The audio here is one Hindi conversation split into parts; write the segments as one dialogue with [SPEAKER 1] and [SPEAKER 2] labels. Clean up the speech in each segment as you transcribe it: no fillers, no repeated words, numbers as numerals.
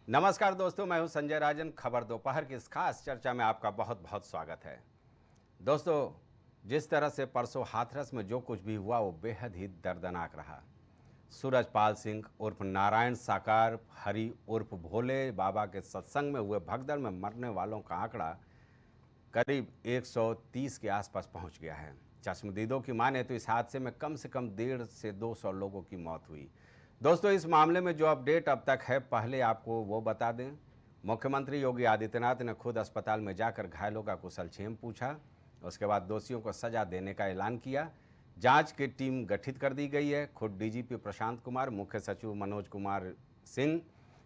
[SPEAKER 1] नमस्कार दोस्तों, मैं हूं संजय राजन। खबर दोपहर की इस खास चर्चा में आपका बहुत बहुत स्वागत है। दोस्तों, जिस तरह से परसों हाथरस में जो कुछ भी हुआ वो बेहद ही दर्दनाक रहा। सूरजपाल सिंह उर्फ नारायण साकार हरि उर्फ भोले बाबा के सत्संग में हुए भगदड़ में मरने वालों का आंकड़ा करीब 130 के आसपास पहुंच गया है। चश्मदीदों की माने तो इस हादसे में कम से कम 150 से 200 लोगों की मौत हुई। दोस्तों, इस मामले में जो अपडेट अब तक है, पहले आपको वो बता दें। मुख्यमंत्री योगी आदित्यनाथ ने खुद अस्पताल में जाकर घायलों का कुशलक्षेम पूछा। उसके बाद दोषियों को सजा देने का ऐलान किया। जांच की टीम गठित कर दी गई है। खुद डीजीपी प्रशांत कुमार, मुख्य सचिव मनोज कुमार सिंह,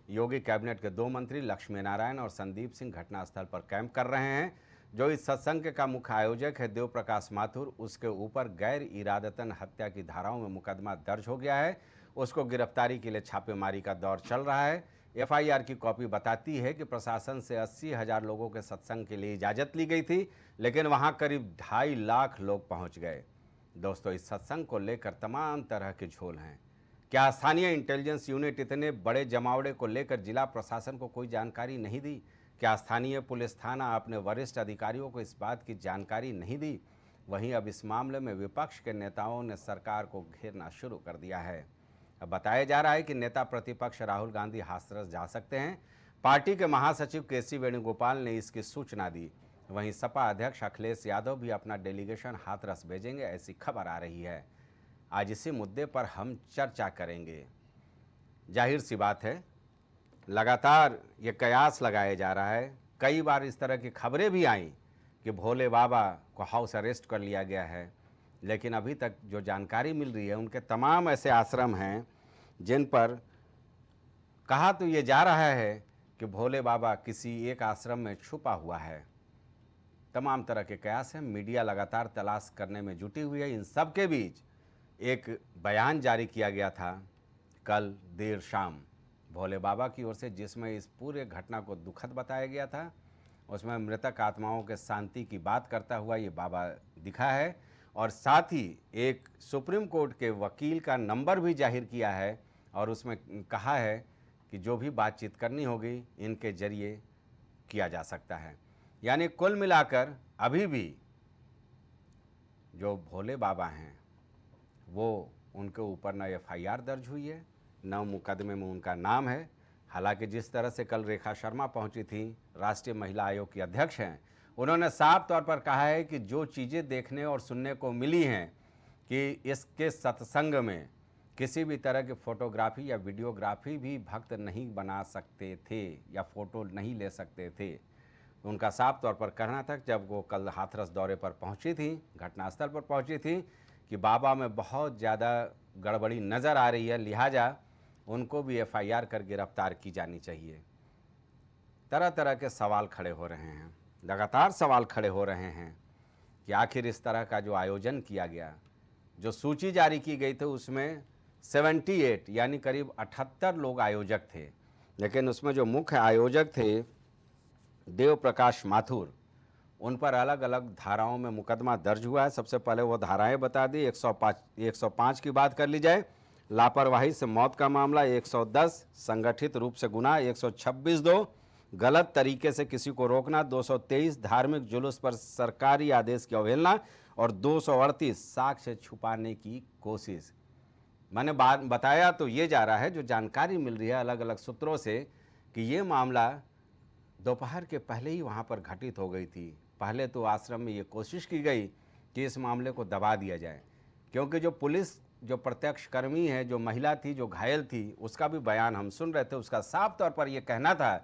[SPEAKER 1] योगी कैबिनेट के 2 मंत्री लक्ष्मी नारायण और संदीप सिंह घटनास्थल पर कैंप कर रहे हैं। जो इस सत्संग का मुख्य आयोजक है देव प्रकाश माथुर, उसके ऊपर गैर इरादतन हत्या की धाराओं में मुकदमा दर्ज हो गया है। उसको गिरफ्तारी के लिए छापेमारी का दौर चल रहा है। एफआईआर की कॉपी बताती है कि प्रशासन से 80,000 लोगों के सत्संग के लिए इजाजत ली गई थी, लेकिन वहां करीब 2.5 लाख लोग पहुंच गए। दोस्तों, इस सत्संग को लेकर तमाम तरह के झोल हैं। क्या स्थानीय इंटेलिजेंस यूनिट इतने बड़े जमावड़े को लेकर जिला प्रशासन को कोई जानकारी नहीं दी? क्या स्थानीय पुलिस थाना अपने वरिष्ठ अधिकारियों को इस बात की जानकारी नहीं दी? वहीं अब इस मामले में विपक्ष के नेताओं ने सरकार को घेरना शुरू कर दिया है। अब बताया जा रहा है कि नेता प्रतिपक्ष राहुल गांधी हाथरस जा सकते हैं। पार्टी के महासचिव केसी वेणुगोपाल ने इसकी सूचना दी। वहीं सपा अध्यक्ष अखिलेश यादव भी अपना डेलीगेशन हाथरस भेजेंगे, ऐसी खबर आ रही है। आज इसी मुद्दे पर हम चर्चा करेंगे। जाहिर सी बात है, लगातार ये कयास लगाया जा रहा है। कई बार इस तरह की खबरें भी आईं कि भोले बाबा को हाउस अरेस्ट कर लिया गया है, लेकिन अभी तक जो जानकारी मिल रही है, उनके तमाम ऐसे आश्रम हैं जिन पर कहा तो ये जा रहा है कि भोले बाबा किसी एक आश्रम में छुपा हुआ है। तमाम तरह के कयास हैं। मीडिया लगातार तलाश करने में जुटी हुई है। इन सब के बीच एक बयान जारी किया गया था कल देर शाम भोले बाबा की ओर से, जिसमें इस पूरे घटना को दुखद बताया गया था। उसमें मृतक आत्माओं के शांति की बात करता हुआ ये बाबा दिखा है, और साथ ही एक सुप्रीम कोर्ट के वकील का नंबर भी जाहिर किया है, और उसमें कहा है कि जो भी बातचीत करनी होगी इनके जरिए किया जा सकता है। यानी कुल मिलाकर अभी भी जो भोले बाबा हैं वो, उनके ऊपर न एफआईआर दर्ज हुई है, न मुकदमे में उनका नाम है। हालांकि जिस तरह से कल रेखा शर्मा पहुंची थी, राष्ट्रीय महिला आयोग की अध्यक्ष हैं, उन्होंने साफ तौर पर कहा है कि जो चीज़ें देखने और सुनने को मिली हैं कि इसके सत्संग में किसी भी तरह की फोटोग्राफी या वीडियोग्राफी भी भक्त नहीं बना सकते थे या फोटो नहीं ले सकते थे। उनका साफ तौर पर कहना था जब वो कल हाथरस दौरे पर पहुंची थी, घटनास्थल पर पहुंची थी, कि बाबा में बहुत ज़्यादा गड़बड़ी नज़र आ रही है, लिहाजा उनको भी एफआईआर कर गिरफ्तार की जानी चाहिए। तरह तरह के सवाल खड़े हो रहे हैं, लगातार सवाल खड़े हो रहे हैं कि आखिर इस तरह का जो आयोजन किया गया, जो सूची जारी की गई थी उसमें 78 यानी करीब 78 लोग आयोजक थे, लेकिन उसमें जो मुख्य आयोजक थे देव प्रकाश माथुर, उन पर अलग अलग धाराओं में मुकदमा दर्ज हुआ है। सबसे पहले वो धाराएं बता दी। 105 की बात कर ली जाए, लापरवाही से मौत का मामला 110, संगठित रूप से गुनाह 126(2), गलत तरीके से किसी को रोकना 223, धार्मिक जुलूस पर सरकारी आदेश की अवहेलना, और 238 साक्ष्य छुपाने की कोशिश। मैंने बात बताया तो ये जा रहा है, जो जानकारी मिल रही है अलग अलग सूत्रों से, कि ये मामला दोपहर के पहले ही वहाँ पर घटित हो गई थी। पहले तो आश्रम में ये कोशिश की गई कि इस मामले को दबा दिया जाए, क्योंकि जो पुलिस, जो प्रत्यक्षकर्मी है, जो महिला थी, जो घायल थी, उसका भी बयान हम सुन रहे थे। उसका साफ तौर पर यह कहना था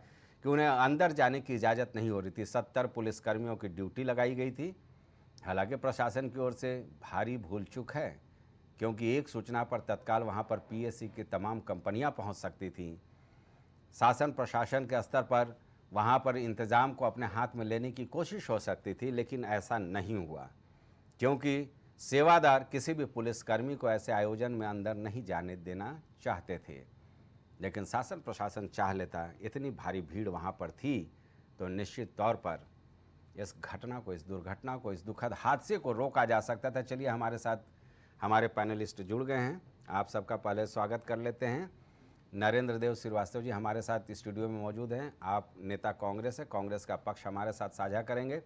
[SPEAKER 1] कि उन्हें अंदर जाने की इजाज़त नहीं हो रही थी। 70 पुलिसकर्मियों की ड्यूटी लगाई गई थी। हालांकि प्रशासन की ओर से भारी भूल चूक है, क्योंकि एक सूचना पर तत्काल वहाँ पर पीएससी की तमाम कंपनियाँ पहुँच सकती थीं। शासन प्रशासन के स्तर पर वहाँ पर इंतज़ाम को अपने हाथ में लेने की कोशिश हो सकती थी, लेकिन ऐसा नहीं हुआ, क्योंकि सेवादार किसी भी पुलिसकर्मी को ऐसे आयोजन में अंदर नहीं जाने देना चाहते थे। लेकिन शासन प्रशासन चाह लेता, इतनी भारी भीड़ वहाँ पर थी, तो निश्चित तौर पर इस घटना को, इस दुर्घटना को, इस दुखद हादसे को रोका जा सकता था। चलिए हमारे साथ हमारे पैनलिस्ट जुड़ गए हैं। आप सबका पहले स्वागत कर लेते हैं। नरेंद्र देव श्रीवास्तव जी हमारे साथ स्टूडियो में मौजूद हैं। आप नेता कांग्रेस है, कांग्रेस का पक्ष हमारे साथ साझा करेंगे।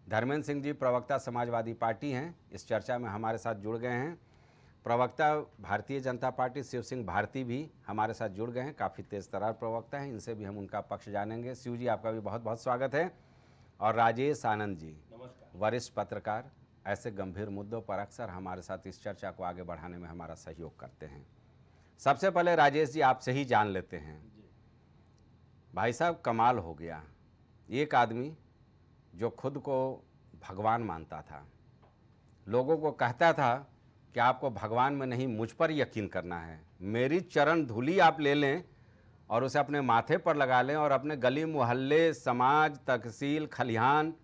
[SPEAKER 1] धर्मेंद्र सिंह जी प्रवक्ता समाजवादी पार्टी हैं, इस चर्चा में हमारे साथ जुड़ गए हैं। प्रवक्ता भारतीय जनता पार्टी शिव सिंह भारती भी हमारे साथ जुड़ गए हैं, काफ़ी तेज़ तर्रार प्रवक्ता हैं, इनसे भी हम उनका पक्ष जानेंगे। शिव जी आपका भी बहुत बहुत स्वागत है। और राजेश आनंद जी वरिष्ठ पत्रकार, ऐसे गंभीर मुद्दों पर अक्सर हमारे साथ इस चर्चा को आगे बढ़ाने में हमारा सहयोग करते हैं। सबसे पहले राजेश जी आपसे ही जान लेते हैं। भाई साहब कमाल हो गया, एक आदमी जो खुद को भगवान मानता था, लोगों को कहता था कि आपको भगवान में नहीं मुझ पर यकीन करना है, मेरी चरण धूली आप ले लें और उसे अपने माथे पर लगा लें और अपने गली मोहल्ले समाज तहसील खलिहान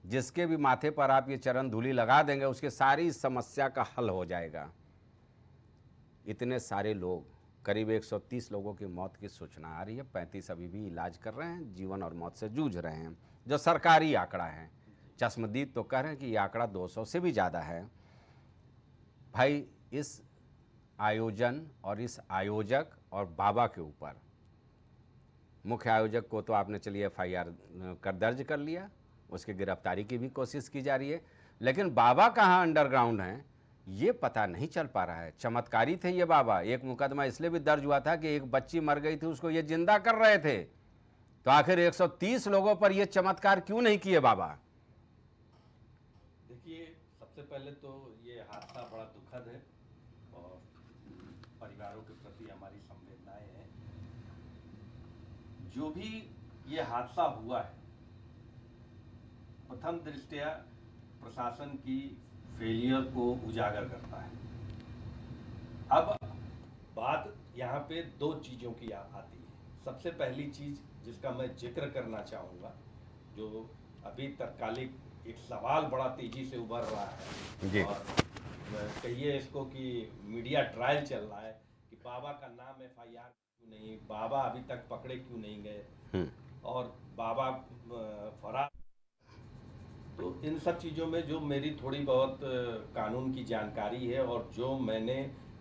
[SPEAKER 1] जिसके भी माथे पर आप ये चरण धूली लगा देंगे उसकी सारी समस्या का हल हो जाएगा। इतने सारे लोग, करीब 130 लोगों की मौत की सूचना आ रही है, 35 अभी भी इलाज कर रहे हैं, जीवन और मौत से जूझ रहे हैं, जो सरकारी आंकड़ा है। चश्मदीद तो कह रहे हैं कि ये आंकड़ा 200 से भी ज़्यादा है। भाई इस आयोजन और इस आयोजक और बाबा के ऊपर, मुख्य आयोजक को तो आपने चलिए FIR दर्ज कर लिया, उसकी गिरफ्तारी की भी कोशिश की जा रही है, लेकिन बाबा कहाँ अंडरग्राउंड हैं ये पता नहीं चल पा रहा है। चमत्कारी थे ये बाबा। एक मुकदमा इसलिए भी दर्ज हुआ था कि एक बच्ची मर गई थी, उसको ये जिंदा कर रहे थे, तो आखिर 130 लोगों पर ये चमत्कार क्यों नहीं किए बाबा?
[SPEAKER 2] देखिए, सबसे पहले तो ये हादसा बड़ा दुखद है और परिवारों के प्रति हमारी संवेदनाएं हैं। जो भी ये हादसा हुआ है, प्रथम दृष्टया प्रशासन की फेलियर को उजागर करता है। अब बात यहाँ पे दो चीज़ों की आती है। सबसे पहली चीज़ जिसका मैं जिक्र करना चाहूँगा, जो अभी तत्कालिक एक सवाल बड़ा तेजी से उभर रहा है
[SPEAKER 1] जी।
[SPEAKER 2] और कहिए इसको कि मीडिया ट्रायल चल रहा है कि बाबा का नाम FIR क्यों नहीं, बाबा अभी तक पकड़े क्यों नहीं गए और बाबा फरार। तो इन सब चीज़ों में जो मेरी थोड़ी बहुत कानून की जानकारी है और जो मैंने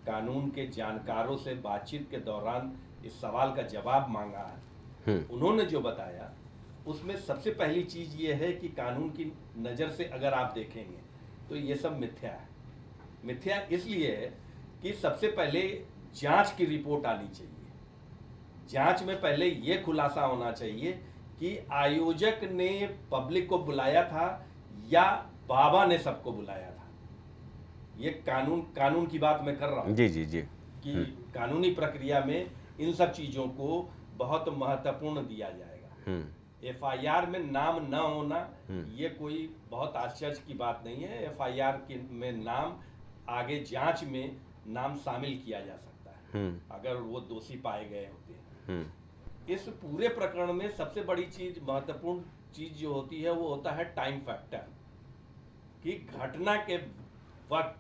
[SPEAKER 2] कानून के जानकारों से बातचीत के दौरान इस सवाल का जवाब मांगा है, उन्होंने जो बताया उसमें सबसे पहली चीज़ ये है कि कानून की नज़र से अगर आप देखेंगे तो ये सब मिथ्या है। मिथ्या इसलिए है कि सबसे पहले जांच की रिपोर्ट आनी चाहिए। जांच में पहले ये खुलासा होना चाहिए कि आयोजक ने पब्लिक को बुलाया था या बाबा ने सबको बुलाया था। ये कानून की बात मैं कर रहा हूँ।
[SPEAKER 1] जी जी जी।
[SPEAKER 2] कि कानूनी प्रक्रिया में इन सब चीज़ों को बहुत महत्वपूर्ण दिया जाएगा। FIR में नाम न होना ये कोई बहुत आश्चर्य की बात नहीं है। FIR में नाम आगे जांच में नाम शामिल किया जा सकता है अगर वो दोषी पाए गए होते हैं। इस पूरे प्रकरण में सबसे बड़ी चीज, महत्वपूर्ण चीज जो होती है वो होता है टाइम फैक्टर, कि घटना के वक्त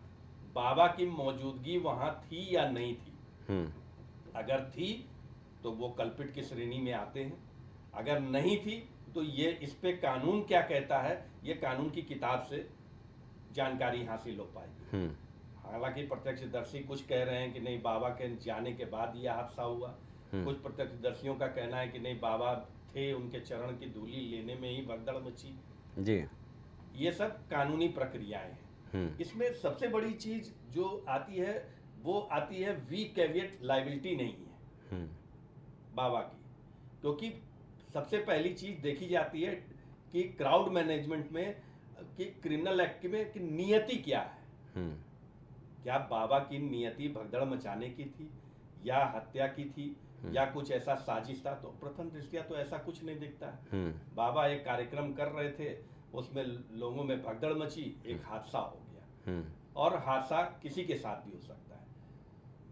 [SPEAKER 2] बाबा की मौजूदगी वहां थी या नहीं थी। अगर थी तो वो कल्पिट की श्रेणी में आते हैं, अगर नहीं थी तो ये इस पे कानून क्या कहता है ये कानून की किताब से जानकारी हासिल हो पाएगी। हालांकि प्रत्यक्षदर्शी कुछ कह रहे हैं कि नहीं, बाबा के जाने के बाद यह हादसा हुआ। कुछ प्रत्यक्षदर्शियों का कहना है कि नहीं, बाबा थे, उनके चरण की धूली लेने में ही भगदड़ मची जी। ये सब कानूनी प्रक्रियाएं हैं। इसमें सबसे बड़ी चीज जो आती है वो आती है वी कैविएट लायबिलिटी नहीं है बाबा की, क्योंकि सबसे पहली चीज देखी जाती है कि क्राउड मैनेजमेंट में कि क्रिमिनल एक्ट में कि नियति क्या है। क्या बाबा की नियति भगदड़ मचाने की थी या हत्या की थी या कुछ ऐसा साजिश था? तो प्रथम दृष्टया तो ऐसा कुछ नहीं दिखता है। बाबा एक कार्यक्रम कर रहे थे, उसमें लोगों में भगदड़ मची, एक हादसा हो गया और हादसा किसी के साथ भी हो सकता है।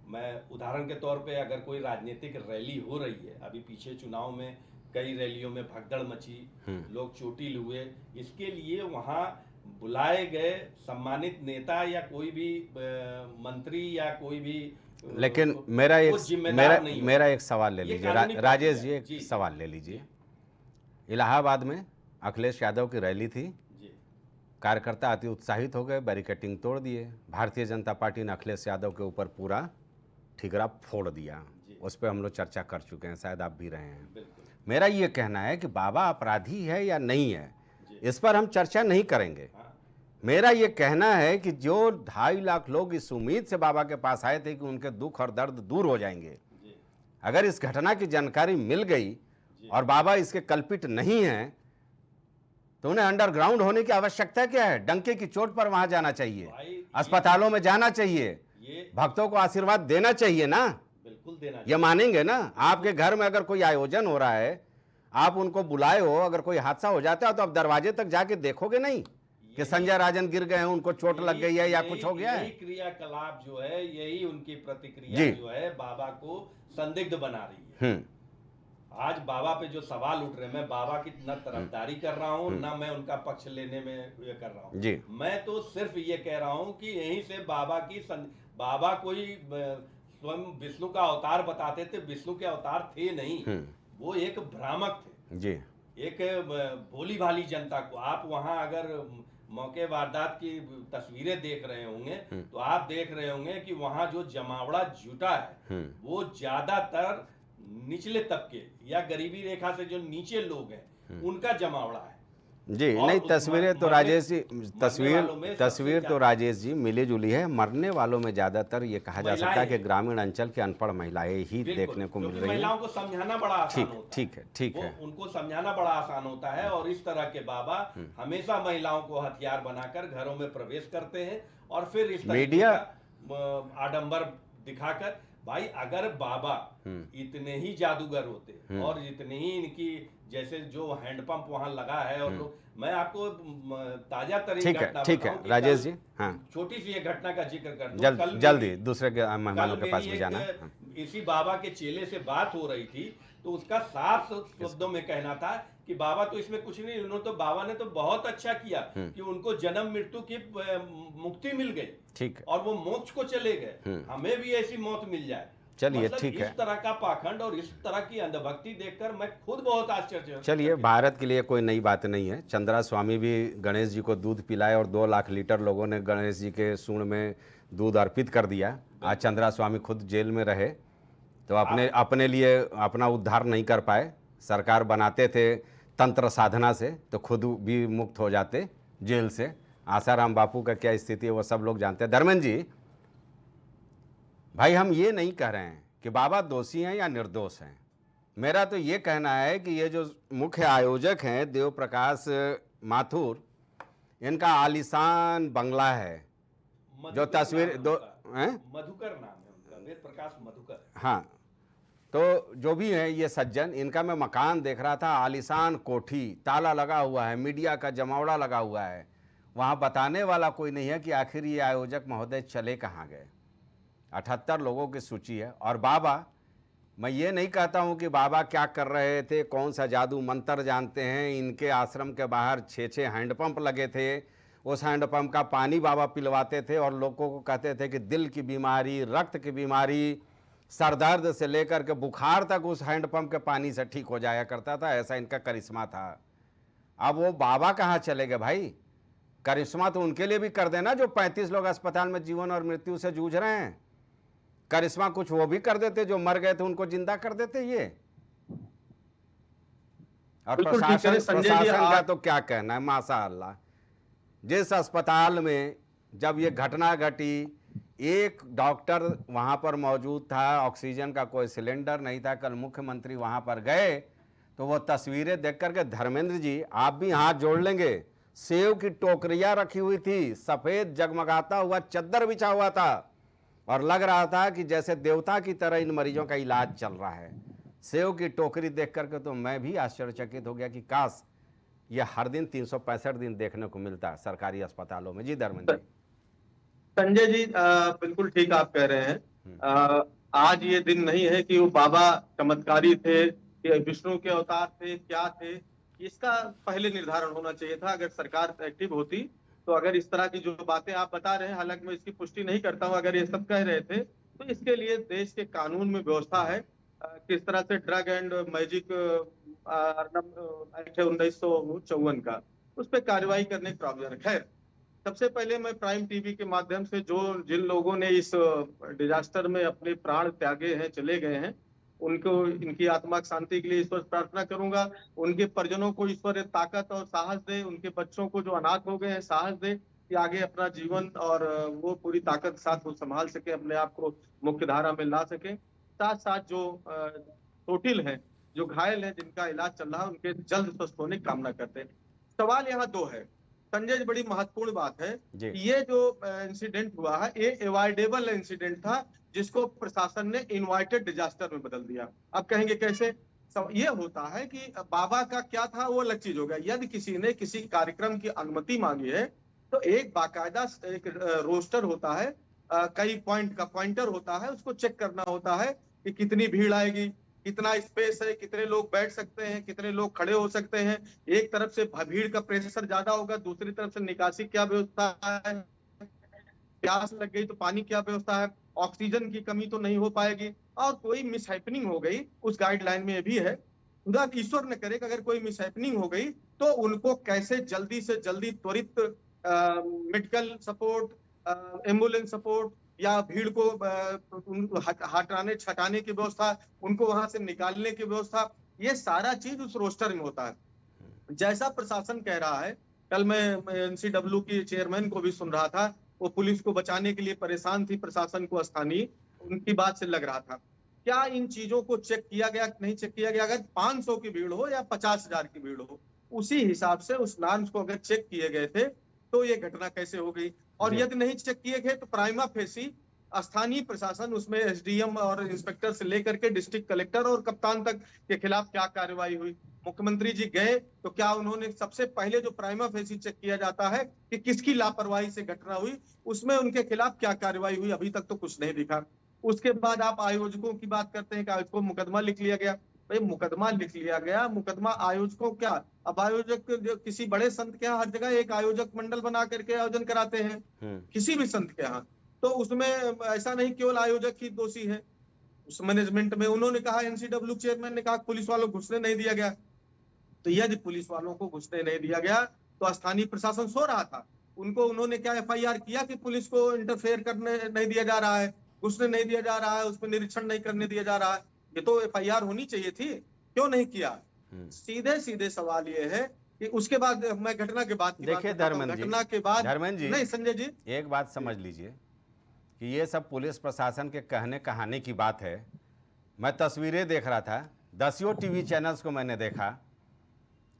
[SPEAKER 2] मैं उदाहरण के तौर पे, अगर कोई राजनीतिक रैली हो रही है, अभी पीछे चुनाव में कई रैलियों में भगदड़ मची, लोग चोटिल हुए, इसके लिए वहाँ बुलाए गए सम्मानित नेता या कोई भी मंत्री या कोई भी,
[SPEAKER 1] लेकिन मेरा एक सवाल ले लीजिए राजेश जी, एक सवाल ले लीजिए। इलाहाबाद में अखिलेश यादव की रैली थी, कार्यकर्ता अति उत्साहित हो गए, बैरिकेटिंग तोड़ दिए। भारतीय जनता पार्टी ने अखिलेश यादव के ऊपर पूरा ठिकरा फोड़ दिया। उस पर हम लोग चर्चा कर चुके हैं, शायद आप भी रहे हैं। मेरा ये कहना है कि बाबा अपराधी है या नहीं है, इस पर हम चर्चा नहीं करेंगे। मेरा ये कहना है कि जो 2.5 लाख लोग इस उम्मीद से बाबा के पास आए थे कि उनके दुख और दर्द दूर हो जाएंगे, अगर इस घटना की जानकारी मिल गई और बाबा इसके कल्पित नहीं हैं, तो उन्हें अंडरग्राउंड होने की आवश्यकता क्या है? डंके की चोट पर वहां जाना चाहिए, अस्पतालों में जाना चाहिए, भक्तों को आशीर्वाद देना चाहिए ना।
[SPEAKER 2] बिल्कुल देना।
[SPEAKER 1] ये मानेंगे ना? आपके घर में अगर कोई आयोजन हो रहा है, आप उनको बुलाए हो, अगर कोई हादसा हो जाता है तो आप दरवाजे तक जाके देखोगे नहीं कि संजय राजन गिर गए हैं, उनको चोट लग गई है या कुछ हो गया है।
[SPEAKER 2] क्रियाकलाप जो है, यही उनकी प्रतिक्रिया जो है बाबा को संदिग्ध बना रही है। आज बाबा पे जो सवाल उठ रहे हैं, मैं बाबा की न तरफदारी कर रहा हूँ, ना मैं उनका पक्ष लेने में ये कर रहा हूँ। मैं तो सिर्फ ये कह रहा हूँ कि यहीं से बाबा कोई स्वयं विष्णु का अवतार बताते थे, विष्णु के अवतार थे नहीं, वो एक भ्रामक थे जी। एक भोली भाली जनता को, आप वहां अगर मौके वारदात की तस्वीरें देख रहे होंगे तो आप देख रहे होंगे कि वहां जो जमावड़ा जुटा है वो ज्यादातर निचले तबके या गरीबी रेखा से जो नीचे लोग हैं उनका जमावड़ा है
[SPEAKER 1] जी। नहीं, तस्वीरें तो राजेश जी, तस्वीर तो राजेश जी मिली जुली है। मरने वालों में ज्यादातर ये कहा जा सकता है कि ग्रामीण अंचल के अनपढ़ महिलाएं ही देखने को मिल रही हैं।
[SPEAKER 2] महिलाओं को समझाना बड़ा आसान होता है।
[SPEAKER 1] ठीक है,
[SPEAKER 2] उनको समझाना बड़ा आसान होता है। और इस तरह के बाबा हमेशा महिलाओं को हथियार बनाकर घरों में प्रवेश करते हैं और फिर इस मीडिया आडंबर दिखाकर। भाई अगर बाबा इतने ही जादूगर होते और इतने ही इनकी जैसे जो हैंडपंप वहां लगा है, और मैं आपको ताजा तरीन घटना
[SPEAKER 1] ठीक है राजेश जी, हाँ
[SPEAKER 2] छोटी सी एक घटना का जिक्र कर दूं।
[SPEAKER 1] जल्दी दूसरे के मेहमानों के पास भी जाना।
[SPEAKER 2] इसी बाबा के चेले से बात हो रही थी तो उसका साफ शब्दों में कहना था कि बाबा तो इसमें कुछ नहीं, उन्होंने तो बाबा ने तो बहुत अच्छा किया कि उनको जन्म मृत्यु की मुक्ति मिल गई, ठीक है, और वो मोक्ष को चले गए, हमें भी ऐसी मौत मिल जाए। चलिए ठीक है। इस तरह का पाखंड और इस तरह की अंधभक्ति देखकर मैं खुद बहुत आश्चर्य।
[SPEAKER 1] चलिए, भारत के लिए कोई नई बात नहीं है। चंद्रा स्वामी भी गणेश जी को दूध पिलाए और 2 लाख लीटर लोगों ने गणेश जी के सूंड में दूध अर्पित कर दिया। आज चंद्रा स्वामी खुद जेल में रहे तो अपने लिए अपना उद्धार नहीं कर पाए। सरकार बनाते थे तंत्र साधना से, तो खुद भी मुक्त हो जाते जेल से। आसाराम बापू का क्या स्थिति है वो सब लोग जानते हैं। धर्मेंद्र जी, भाई हम ये नहीं कह रहे हैं कि बाबा दोषी हैं या निर्दोष हैं। मेरा तो ये कहना है कि ये जो मुख्य आयोजक हैं देव प्रकाश माथुर, इनका आलीशान बंगला है, जो तस्वीर
[SPEAKER 2] मधुकर नाम है उनका, वेद प्रकाश मधुकर।
[SPEAKER 1] हाँ, तो जो भी है ये सज्जन, इनका मैं मकान देख रहा था, आलीशान कोठी, ताला लगा हुआ है, मीडिया का जमावड़ा लगा हुआ है। वहाँ बताने वाला कोई नहीं है कि आखिर ये आयोजक महोदय चले कहाँ गए। 78 लोगों की सूची है। और बाबा, मैं ये नहीं कहता हूँ कि बाबा क्या कर रहे थे, कौन सा जादू मंत्र जानते हैं। इनके आश्रम के बाहर 6 हैंडपंप लगे थे, उस हैंडपंप का पानी बाबा पिलवाते थे और लोगों को कहते थे कि दिल की बीमारी, रक्त की बीमारी, सरदर्द से लेकर के बुखार तक उस हैंडपंप के पानी से ठीक हो जाया करता था। ऐसा इनका करिश्मा था। अब वो बाबा कहाँ चले गए भाई? करिश्मा तो उनके लिए भी कर देना जो 35 लोग अस्पताल में जीवन और मृत्यु से जूझ रहे हैं। करिश्मा कुछ वो भी कर देते, जो मर गए थे उनको जिंदा कर देते ये। और प्रशासन का तो क्या कहना है, माशाअल्लाह। जिस अस्पताल में जब ये घटना घटी, एक डॉक्टर वहां पर मौजूद था, ऑक्सीजन का कोई सिलेंडर नहीं था। कल मुख्यमंत्री वहां पर गए तो वो तस्वीरें देख करके, धर्मेंद्र जी आप भी हाथ जोड़ लेंगे, सेव की टोकरियां रखी हुई थी, सफेद जगमगाता हुआ चद्दर बिछा हुआ था और लग रहा था कि जैसे देवता की तरह इन मरीजों का इलाज चल रहा है। सेव की टोकरी देख करके तो मैं भी आश्चर्यचकित हो गया कि काश ये हर दिन 365 दिन देखने को मिलता सरकारी अस्पतालों में। जी धर्मेंद्र जी।
[SPEAKER 3] संजय जी, बिल्कुल ठीक आप कह रहे हैं। आज ये दिन नहीं है कि वो बाबा चमत्कारी थे कि विष्णु के अवतार थे, क्या थे, इसका पहले निर्धारण होना चाहिए था। अगर सरकार एक्टिव होती तो अगर इस तरह की जो बातें आप बता रहे हैं, हालांकि मैं इसकी पुष्टि नहीं करता हूं, अगर ये सब कह रहे थे तो इसके लिए देश के कानून में व्यवस्था है। किस तरह से ड्रग एंड मैजिक एक्ट है 1954 का, उस पर कार्रवाई करने का प्रावधान है। खैर, सबसे पहले मैं प्राइम टीवी के माध्यम से जिन लोगों ने इस डिजास्टर में अपने प्राण त्यागे हैं, चले गए हैं, उनको, इनकी आत्मा की शांति के लिए ईश्वर प्रार्थना करूंगा। उनके परिजनों को ईश्वर ताकत और साहस दे, उनके बच्चों को जो अनाथ हो गए हैं साहस दे कि आगे अपना जीवन और वो पूरी ताकत के साथ वो संभाल सके, अपने आप को मुख्य धारा में ला सके। साथ साथ जो चोटिल हैं, जो घायल हैं, जिनका इलाज चल रहा है, उनके जल्द स्वस्थ होने की कामना करते हैं। सवाल यहाँ दो है संजय जी, बड़ी महत्वपूर्ण बात है कि ये जो इंसिडेंट हुआ है ये अवॉइडेबल इंसिडेंट था, जिसको प्रशासन ने इनवाइटेड डिजास्टर में बदल दिया। अब कहेंगे कैसे? ये होता है कि बाबा का क्या था वो अलग चीज हो गया। यदि किसी ने किसी कार्यक्रम की अनुमति मांगी है तो एक बाकायदा एक रोस्टर होता है, कई पॉइंट का पॉइंटर होता है, उसको चेक करना होता है कि कितनी भीड़ आएगी, कितना स्पेस है, कितने लोग बैठ सकते हैं, कितने लोग खड़े हो सकते हैं। एक तरफ से भीड़ का प्रेशर ज्यादा होगा, दूसरी तरफ से निकासी क्या व्यवस्था है, प्यास लग गई तो पानी क्या व्यवस्था है, ऑक्सीजन की कमी तो नहीं हो पाएगी। और कोई मिसहैपनिंग हो गई, उस गाइडलाइन में भी है, खुदा ईश्वर न करे कि अगर कोई मिसहैपनिंग हो गई तो उनको कैसे जल्दी से जल्दी त्वरित मेडिकल सपोर्ट, एम्बुलेंस सपोर्ट या भीड़ को हटाने छटाने की व्यवस्था, उनको वहां से निकालने की व्यवस्था, ये सारा चीज उस रोस्टर में होता है। जैसा प्रशासन कह रहा है, कल मैं एनसीडब्ल्यू की चेयरमैन को भी सुन रहा था, वो पुलिस को बचाने के लिए परेशान थी, प्रशासन को स्थानीय, उनकी बात से लग रहा था। क्या इन चीजों को चेक किया गया, नहीं चेक किया गया? अगर 500 की भीड़ हो या 50,000 की भीड़ हो, उसी हिसाब से उस नॉर्म्स को अगर चेक किए गए थे तो ये घटना कैसे हो गई? और यदि नहीं चेक किए गए तो प्राइमा फेसी स्थानीय प्रशासन, उसमें एसडीएम और इंस्पेक्टर से लेकर के डिस्ट्रिक्ट कलेक्टर और कप्तान तक के खिलाफ क्या कार्रवाई हुई? मुख्यमंत्री जी गए तो क्या उन्होंने सबसे पहले जो प्राइमा फेसी चेक किया जाता है कि किसकी लापरवाही से घटना हुई, उसमें उनके खिलाफ क्या कार्रवाई हुई? अभी तक तो कुछ नहीं दिखा। उसके बाद आप आयोजकों की बात करते हैं कि आयोजकों मुकदमा लिख लिया गया। भाई मुकदमा लिख लिया गया, मुकदमा आयोजकों क्या, अब आयोजक जो किसी बड़े संत के यहाँ हर जगह एक आयोजक मंडल बना करके आयोजन कराते हैं, किसी भी संत के यहाँ, तो उसमें ऐसा नहीं केवल आयोजक ही दोषी है। उस मैनेजमेंट में उन्होंने कहा, एनसीडब्ल्यू चेयरमैन ने कहा पुलिस वालों को घुसने नहीं दिया गया। तो यदि पुलिस वालों को घुसने नहीं दिया गया तो स्थानीय प्रशासन सो रहा था। उनको उन्होंने क्या एफआईआर किया कि पुलिस को इंटरफेयर करने नहीं दिया जा रहा है, घुसने नहीं दिया जा रहा है, उसमें निरीक्षण नहीं करने दिया जा रहा है? ये तो एफआईआर होनी चाहिए थी, क्यों नहीं किया? सीधे सीधे सवाल ये है कि उसके बाद मैं घटना के बाद
[SPEAKER 1] देखिए धर्मेंद्र जी,
[SPEAKER 3] घटना के बाद
[SPEAKER 1] धर्मेंद्र जी,
[SPEAKER 3] नहीं संजय जी,
[SPEAKER 1] एक बात समझ लीजिए कि ये सब पुलिस प्रशासन के कहने कहानी की बात है। मैं तस्वीरें देख रहा था, 10 टीवी चैनल्स को मैंने देखा,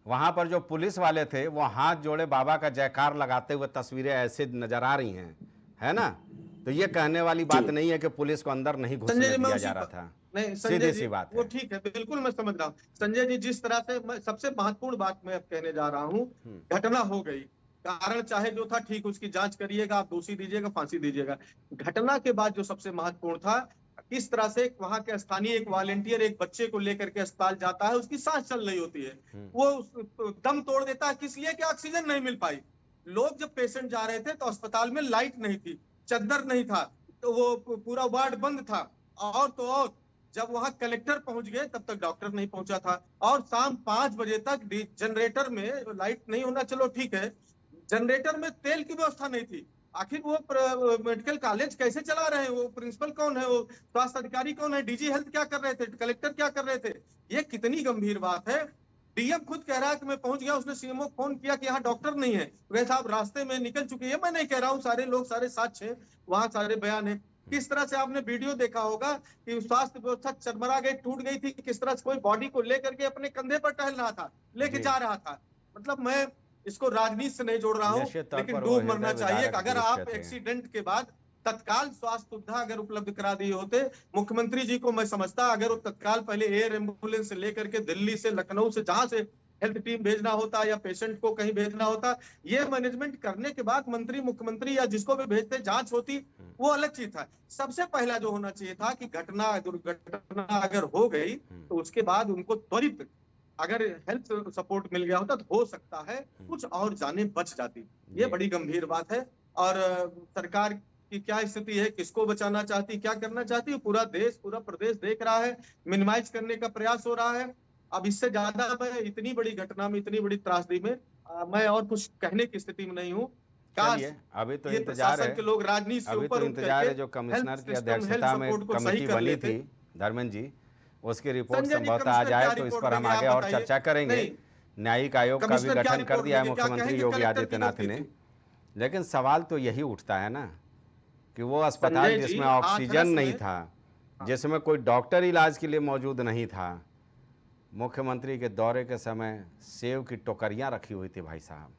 [SPEAKER 1] वहां पर जो पुलिस वाले थे वो हाथ जोड़े बाबा का जयकार लगाते हुए तस्वीरें ऐसे नजर आ रही हैं, है ना? तो ये कहने वाली बात नहीं है कि पुलिस को अंदर नहीं घुसने दिया जा रहा था।
[SPEAKER 3] नहीं
[SPEAKER 1] सीधी सी बात है।
[SPEAKER 3] वो ठीक है, बिल्कुल मैं समझ रहा हूँ संजय जी। जिस तरह से मैं सबसे महत्वपूर्ण बात मैं अब कहने जा रहा हूँ, घटना हो गई, कारण चाहे जो था ठीक, उसकी जांच करिएगा, आप दोषी दीजिएगा, फांसी दीजिएगा। घटना के बाद जो सबसे महत्वपूर्ण था, किस तरह से वहां के स्थानीय एक वॉलेंटियर एक बच्चे को लेकर के अस्पताल जाता है, उसकी सांस चल रही होती है, वो दम तोड़ देता है। किस लिए? कि ऑक्सीजन नहीं मिल पाई। लोग जब पेशेंट जा रहे थे तो अस्पताल में लाइट नहीं थी, चद्दर नहीं था, तो वो पूरा वार्ड बंद था। और तो और जब वहां कलेक्टर पहुंच गए तब तक डॉक्टर नहीं पहुंचा था। और शाम 5 बजे तक जनरेटर में लाइट नहीं होना चलो ठीक है, जनरेटर में तेल की व्यवस्था नहीं थी। आखिर वो मेडिकल कॉलेज कैसे चला रहे हैं? वो प्रिंसिपल कौन है? वो स्वास्थ्य अधिकारी कौन है? डीजी हेल्थ क्या कर रहे थे? कलेक्टर क्या कर रहे थे? ये कितनी गंभीर बात है। डीएम खुद कह रहा है कि मैं पहुंच गया, उसने सीएमओ को फोन किया कि यहाँ डॉक्टर नहीं है, वे साहब रास्ते में निकल चुके हैं। मैं नहीं कह रहा हूँ, सारे लोग सारे साक्ष्य हैं, वहां सारे बयान है। किस तरह से आपने वीडियो देखा होगा कि स्वास्थ्य व्यवस्था चरमरा गई, टूट गई थी, किस तरह से कोई बॉडी को लेकर के अपने कंधे पर टहल रहा था, लेके जा रहा था। मतलब मैं इसको राजनीति से नहीं जोड़ रहा हूँ, लेकिन डूब मरना चाहिए कि अगर आप एक्सीडेंट के बाद तत्काल स्वास्थ्य सुविधा अगर उपलब्ध करा दिए होते, मुख्यमंत्री जी को मैं समझता, अगर वो तत्काल पहले एयर एम्बुलेंस से लेकर के दिल्ली से, लखनऊ से, जहां से हेल्थ टीम भेजना होता या पेशेंट को कहीं भेजना होता, ये मैनेजमेंट करने के बाद मंत्री, मुख्यमंत्री या जिसको भी भेजते जांच होती, वो अलग चीज था। सबसे पहला जो होना चाहिए था कि घटना, दुर्घटना अगर हो गई तो उसके बाद उनको त्वरित अगर हेल्थ सपोर्ट मिल गया होता तो हो सकता है कुछ और जाने बच जाती। ये बड़ी गंभीर बात है। और सरकार की क्या स्थिति है, किसको बचाना चाहती, क्या करना चाहती है, पूरा देश, पूरा प्रदेश देख रहा है, मिनिमाइज करने का प्रयास हो रहा है। अब इससे ज्यादा मैं इतनी बड़ी घटना में, इतनी बड़ी त्रासदी में मैं और कुछ कहने की स्थिति में नहीं हूँ। काश
[SPEAKER 1] चलिए, अभी तो
[SPEAKER 3] ये
[SPEAKER 1] इंतजार
[SPEAKER 3] प्रशासन
[SPEAKER 1] है,
[SPEAKER 3] के लोग राजनीति से
[SPEAKER 1] अभी
[SPEAKER 3] ऊपर
[SPEAKER 1] तो
[SPEAKER 3] उठ
[SPEAKER 1] इंतजार है
[SPEAKER 3] करके
[SPEAKER 1] जो कमिश्नर
[SPEAKER 3] हेल्थ
[SPEAKER 1] की
[SPEAKER 3] सिस्टम, हेल्थ
[SPEAKER 1] अध्यक्षता में
[SPEAKER 3] सपोर्ट को सही
[SPEAKER 1] कमेटी
[SPEAKER 3] कर
[SPEAKER 1] बनी
[SPEAKER 3] लेते।
[SPEAKER 1] थी धर्मेंद्र जी, उसकी रिपोर्ट
[SPEAKER 3] संजय जी,
[SPEAKER 1] संभवतः आ
[SPEAKER 3] कमिश्नर
[SPEAKER 1] जाए
[SPEAKER 3] क्या
[SPEAKER 1] तो इस
[SPEAKER 3] रिपोर्ट
[SPEAKER 1] पर हम
[SPEAKER 3] देंगे
[SPEAKER 1] आगे
[SPEAKER 3] आप
[SPEAKER 1] और
[SPEAKER 3] बताइए?
[SPEAKER 1] चर्चा करेंगे।
[SPEAKER 3] नहीं,
[SPEAKER 1] न्यायिक आयोग का भी
[SPEAKER 3] कमिश्नर क्या
[SPEAKER 1] गठन कर
[SPEAKER 3] रिपोर्ट
[SPEAKER 1] दिया है
[SPEAKER 3] देंगे? क्या
[SPEAKER 1] मुख्यमंत्री
[SPEAKER 3] कहेंगे
[SPEAKER 1] योगी
[SPEAKER 3] कलेक्टर की
[SPEAKER 1] आदित्यनाथ
[SPEAKER 3] गलती
[SPEAKER 1] ने,
[SPEAKER 3] थी?
[SPEAKER 1] लेकिन सवाल तो यही उठता है ना कि वो अस्पताल
[SPEAKER 3] संजय जी,
[SPEAKER 1] जिसमें ऑक्सीजन
[SPEAKER 3] हाथरस
[SPEAKER 1] नहीं
[SPEAKER 3] में
[SPEAKER 1] था, जिसमें कोई डॉक्टर इलाज के लिए मौजूद नहीं था, मुख्यमंत्री के दौरे के समय सेव की टोकरियां रखी हुई थी भाई साहब।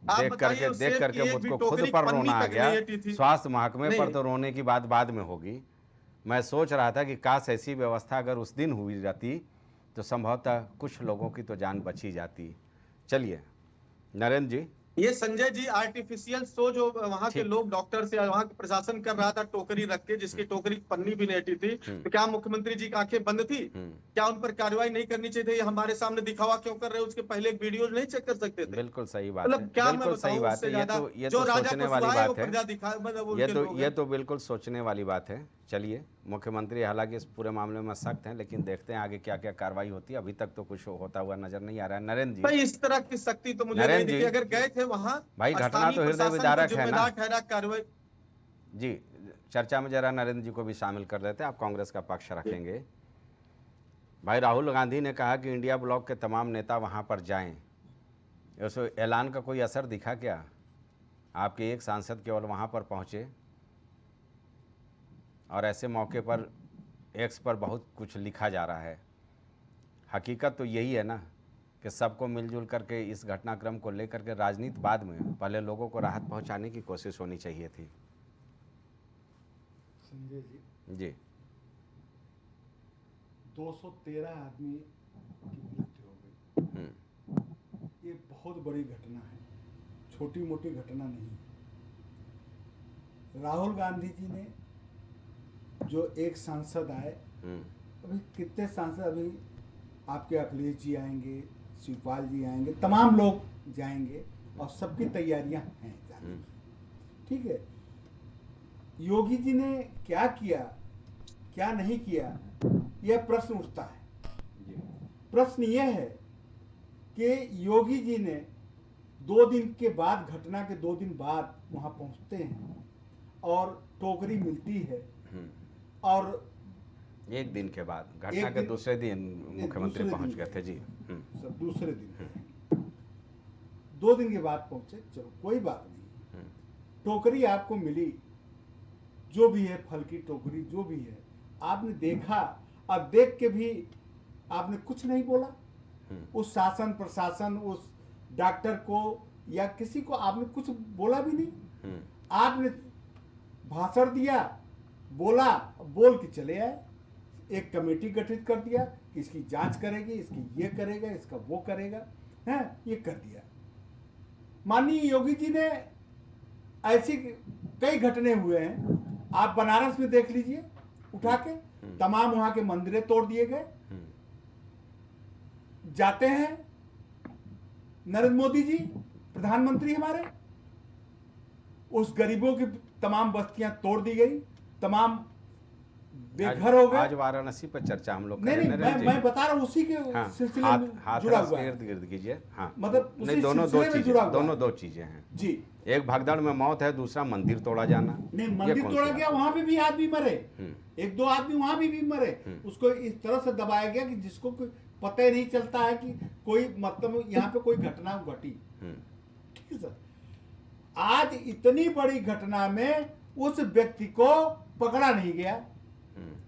[SPEAKER 3] आप
[SPEAKER 1] देख
[SPEAKER 3] बताइए, उस सेब की एक भी
[SPEAKER 1] मुझको खुद
[SPEAKER 3] टोकरी
[SPEAKER 1] पर
[SPEAKER 3] पन्नी
[SPEAKER 1] रोना आ
[SPEAKER 3] तक
[SPEAKER 1] गया।
[SPEAKER 3] नहीं हटी थी।
[SPEAKER 1] स्वास्थ्य महकमे पर
[SPEAKER 3] नहीं,
[SPEAKER 1] तो रोने की बात बाद में होगी। मैं सोच रहा था कि काश ऐसी व्यवस्था अगर उस दिन हुई रहती तो संभवतः कुछ लोगों की तो जान बची जाती। चलिए नरेंद्र जी,
[SPEAKER 3] ये संजय जी आर्टिफिशियल शो जो वहां के
[SPEAKER 1] ठीक।
[SPEAKER 3] लोग डॉक्टर से वहां के प्रशासन कर रहा था, टोकरी रख के, जिसकी टोकरी पन्नी भी नहीं हटी थी, तो क्या मुख्यमंत्री जी की आंखें बंद थी? क्या उन पर कार्रवाई नहीं करनी चाहिए थी? ये हमारे सामने दिखावा क्यों कर रहे हैं? उसके पहले एक वीडियो नहीं चेक कर सकते थे?
[SPEAKER 1] बिल्कुल सही बात है,
[SPEAKER 3] मतलब क्या मैं
[SPEAKER 1] बिल्कुल सही
[SPEAKER 3] बताऊं
[SPEAKER 1] बात
[SPEAKER 3] उससे
[SPEAKER 1] है।
[SPEAKER 3] ज्यादा
[SPEAKER 1] ये
[SPEAKER 3] जो
[SPEAKER 1] तो
[SPEAKER 3] राजा
[SPEAKER 1] सोचने
[SPEAKER 3] को
[SPEAKER 1] वाली
[SPEAKER 3] सुहाए वो
[SPEAKER 1] बात है।
[SPEAKER 3] प्रजा दिखा, मतलब
[SPEAKER 1] ये
[SPEAKER 3] उनके
[SPEAKER 1] तो
[SPEAKER 3] लोग
[SPEAKER 1] ये
[SPEAKER 3] हैं।
[SPEAKER 1] तो बिल्कुल सोचने वाली बात है। चलिए, मुख्यमंत्री हालांकि इस पूरे मामले में सख्त हैं, लेकिन देखते हैं आगे क्या क्या कार्रवाई होती है। अभी तक तो कुछ होता हुआ नजर नहीं आ रहा है। नरेंद्र जी,
[SPEAKER 3] भाई इस तरह की शक्ति तो मुझे नहीं
[SPEAKER 1] नरेंद्र
[SPEAKER 3] दिखी।
[SPEAKER 1] जी,
[SPEAKER 3] अगर गए थे वहां,
[SPEAKER 1] भाई घटना
[SPEAKER 3] स्थानीय
[SPEAKER 1] तो हृदय
[SPEAKER 3] प्रशासन को
[SPEAKER 1] विदारक है ना
[SPEAKER 3] जिम्मेदार ठहरा कार्रवाई।
[SPEAKER 1] जी। चर्चा में जरा नरेंद्र जी को भी शामिल कर देते हैं, आप कांग्रेस का पक्ष रखेंगे। भाई राहुल गांधी ने कहा कि इंडिया ब्लॉक के तमाम नेता वहां पर जाएं। उस ऐलान का कोई असर दिखा क्या? आपके एक सांसद केवल वहां पर पहुंचे और ऐसे मौके पर एक्स पर बहुत कुछ लिखा जा रहा है। हकीकत तो यही है ना कि सबको मिलजुल करके इस घटनाक्रम को लेकर के राजनीति बाद में, पहले लोगों को राहत पहुंचाने की कोशिश होनी चाहिए थी।
[SPEAKER 4] संजय
[SPEAKER 1] जी,
[SPEAKER 4] 213 आदमी की मृत्यु हो गई। ये बहुत बड़ी घटना है, छोटी मोटी घटना नहीं है। राहुल गांधी जी ने जो एक सांसद आए, अभी कितने सांसद, अभी आपके अखिलेश जी आएंगे, शिवपाल जी आएंगे, तमाम लोग जाएंगे और सबकी तैयारियां हैं जाने की। ठीक है, योगी जी ने क्या किया क्या नहीं किया, यह प्रश्न उठता है। प्रश्न यह है कि योगी जी ने 2 दिन के बाद, घटना के 2 दिन बाद वहां पहुंचते हैं और टोकरी मिलती है, और
[SPEAKER 1] एक दिन के बाद, घटना के दूसरे दिन मुख्यमंत्री पहुंच गए थे। जी,
[SPEAKER 4] सब दूसरे दिन 2 दिन के बाद पहुंचे, चलो कोई बात नहीं। टोकरी आपको मिली, जो भी है, फल की टोकरी जो भी है, आपने देखा और देख के भी आपने कुछ नहीं बोला। उस शासन प्रशासन, उस डॉक्टर को या किसी को आपने कुछ बोला भी नहीं। आपने भाषण दिया, बोला, बोल के चले आए। एक कमेटी गठित कर दिया कि इसकी जांच करेगी, इसकी ये करेगा, इसका वो करेगा, है, ये कर दिया। माननीय योगी जी ने, ऐसी कई घटने हुए हैं, आप बनारस में देख लीजिए, उठा के तमाम वहां के मंदिरें तोड़ दिए गए। जाते हैं नरेंद्र मोदी जी, प्रधानमंत्री हमारे, उस गरीबों की तमाम बस्तियां तोड़ दी गई, तमाम बेघर हो गए।
[SPEAKER 1] आज वाराणसी पर चर्चा हम लोग
[SPEAKER 4] नहीं नहीं, मैं बता रहा हूँ उसी के सिलसिले में जुड़ा हुआ है।
[SPEAKER 1] इर्द गिर्द कीजिए। हाँ,
[SPEAKER 4] मतलब
[SPEAKER 1] नहीं, दोनों दो चीजें हैं
[SPEAKER 4] जी।
[SPEAKER 1] एक भगदड़ में मौत है, दूसरा मंदिर तोड़ा जाना।
[SPEAKER 4] नहीं, मंदिर तोड़ा गया, वहां पे भी आदमी मरे, 1-2 आदमी वहां भी मरे। उसको इस तरह से दबाया गया कि जिसको कोई पता ही नहीं चलता है कि कोई, मतलब यहाँ पे कोई घटना घटी। ठीक है सर, आज इतनी बड़ी घटना में उस व्यक्ति को पकड़ा नहीं गया,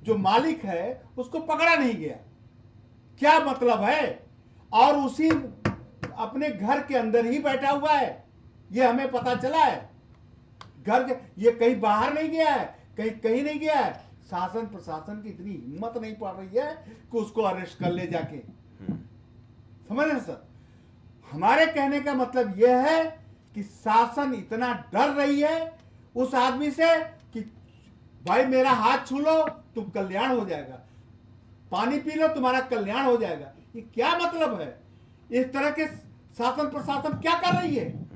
[SPEAKER 4] जो मालिक है उसको पकड़ा नहीं गया, क्या मतलब है? और उसी अपने घर के अंदर ही बैठा हुआ है, ये हमें पता चला है। घर के, ये कहीं बाहर नहीं गया है, कहीं नहीं गया है। शासन प्रशासन की इतनी हिम्मत नहीं पड़ रही है कि उसको अरेस्ट कर ले जाके। समझ रहे सर, हमारे कहने का मतलब यह है कि शासन इतना डर रही है उस आदमी से कि भाई मेरा हाथ छू लो, तुम कल्याण हो जाएगा, पानी पी लो, तुम्हारा कल्याण हो जाएगा। ये क्या मतलब है? इस तरह के शासन प्रशासन क्या कर रही है?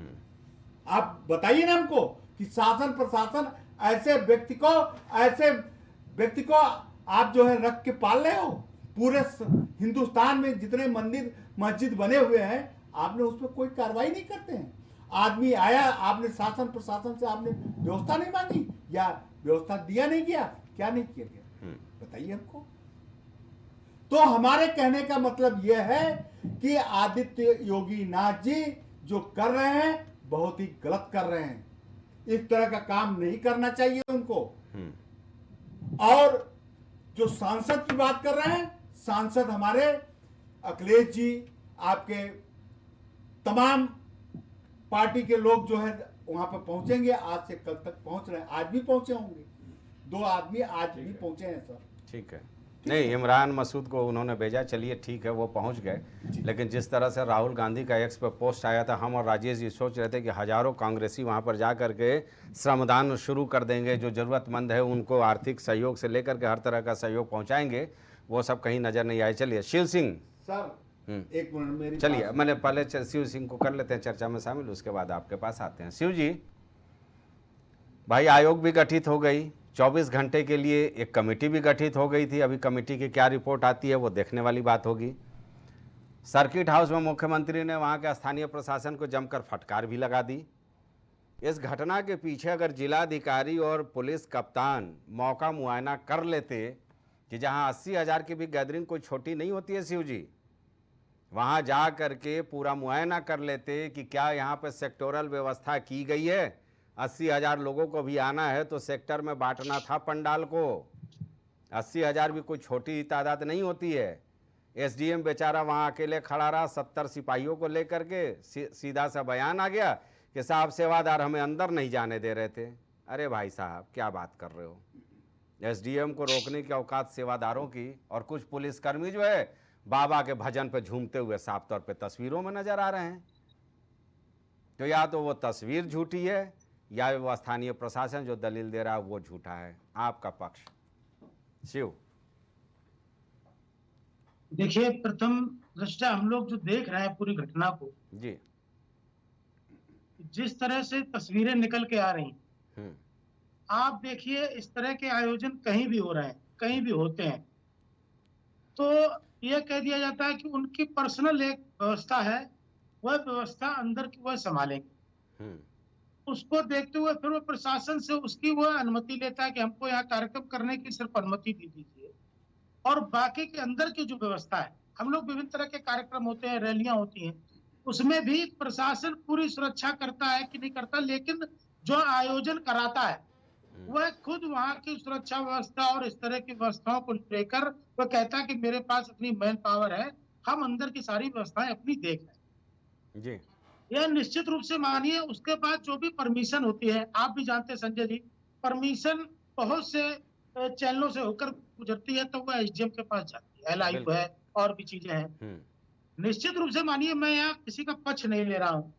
[SPEAKER 4] आप बताइए ना हमको कि शासन प्रशासन ऐसे व्यक्ति को आप जो है रख के पाल रहे हो। पूरे हिंदुस्तान में जितने मंदिर मस्जिद बने हुए हैं, आपने उस पर कोई कार्रवाई नहीं करते हैं। आदमी आया, आपने शासन प्रशासन से आपने व्यवस्था नहीं मांगी या व्यवस्था दिया नहीं गया, क्या नहीं किया गया, बताइए हमको। तो हमारे कहने का मतलब यह है कि आदित्य योगी नाथ जी जो कर रहे हैं बहुत ही गलत कर रहे हैं। इस तरह का काम नहीं करना चाहिए उनको। और जो सांसद की बात कर रहे हैं, सांसद हमारे अखिलेश जी, आपके तमाम पार्टी के लोग जो है वहां पर पहुंचेंगे, आज से कल तक पहुंच रहे हैं, आज भी पहुंचे होंगे, 2 आदमी आज भी पहुंचे हैं सर।
[SPEAKER 1] ठीक है, नहीं इमरान मसूद को उन्होंने भेजा, चलिए ठीक है वो पहुंच गए, लेकिन जिस तरह से राहुल गांधी का एक्स पर पोस्ट आया था, हम और राजेश जी सोच रहे थे कि हजारों कांग्रेसी वहां पर जा करके श्रमदान शुरू कर देंगे, जो ज़रूरतमंद है उनको आर्थिक सहयोग से लेकर के हर तरह का सहयोग पहुंचाएंगे, वो सब कहीं नज़र नहीं आए। चलिए शिव सिंह
[SPEAKER 4] सर, एक मिनट मेरी
[SPEAKER 1] चलिए, मैंने पहले शिव सिंह को कर लेते हैं चर्चा में शामिल, उसके बाद आपके पास आते हैं। शिव जी भाई, आयोग भी गठित हो गई, 24 घंटे के लिए एक कमेटी भी गठित हो गई थी, अभी कमेटी की क्या रिपोर्ट आती है वो देखने वाली बात होगी। सर्किट हाउस में मुख्यमंत्री ने वहां के स्थानीय प्रशासन को जमकर फटकार भी लगा दी। इस घटना के पीछे अगर जिलाधिकारी और पुलिस कप्तान मौका मुआयना कर लेते कि जहां 80,000 की भी गैदरिंग कोई छोटी नहीं होती है शिव जी, वहां जा करके पूरा मुआयना कर लेते कि क्या यहाँ पे सेक्टोरल व्यवस्था की गई है, 80,000 लोगों को भी आना है तो सेक्टर में बांटना था पंडाल को। 80,000 भी कोई छोटी तादाद नहीं होती है। एसडीएम बेचारा वहाँ अकेले खड़ा रहा, 70 सिपाहियों को लेकर के, सीधा सा बयान आ गया कि साहब सेवादार हमें अंदर नहीं जाने दे रहे थे। अरे भाई साहब क्या बात कर रहे हो, एसडीएम को रोकने की औकात सेवादारों की, और कुछ पुलिसकर्मी जो है बाबा के भजन पे झूमते हुए साफ तौर पे तस्वीरों में नजर आ रहे हैं। तो या तो वो तस्वीर झूठी है या वो स्थानीय प्रशासन जो दलील दे रहा है वो झूठा है। आपका पक्ष शिव।
[SPEAKER 5] देखिए, प्रथम दृष्टया हम लोग जो देख रहे हैं पूरी घटना को
[SPEAKER 1] जी,
[SPEAKER 5] जिस तरह से तस्वीरें निकल के आ रही हैं, आप देखिए इस तरह के आयोजन कहीं भी हो रहे हैं, कहीं भी होते हैं, तो यह कह दिया जाता है कि उनकी पर्सनल एक व्यवस्था है, वह व्यवस्था अंदर की वह संभालेंगे। उसको देखते हुए फिर वो प्रशासन से उसकी वह अनुमति लेता है कि हमको यहाँ कार्यक्रम करने की सिर्फ अनुमति दे दीजिए, और बाकी के अंदर की जो व्यवस्था है, हम लोग विभिन्न तरह के कार्यक्रम होते हैं, रैलियां होती हैं, उसमें भी प्रशासन पूरी सुरक्षा करता है कि नहीं करता, लेकिन जो आयोजन कराता है वह खुद वहां की सुरक्षा व्यवस्था और इस तरह की व्यवस्थाओं को लेकर वह कहता है कि मेरे पास इतनी मैन पावर है, हम अंदर की सारी व्यवस्थाएं अपनी देख रहे हैं जी। यह निश्चित रूप से मानिए। उसके बाद जो भी परमिशन होती है, आप भी जानते हैं संजय जी, परमिशन बहुत से चैनलों से होकर गुजरती है, तो वह एसडीएम के पास जाती है, एलआई है और भी चीजें हैं। निश्चित रूप से मानिए, मैं यहाँ किसी का पक्ष नहीं ले रहा हूँ,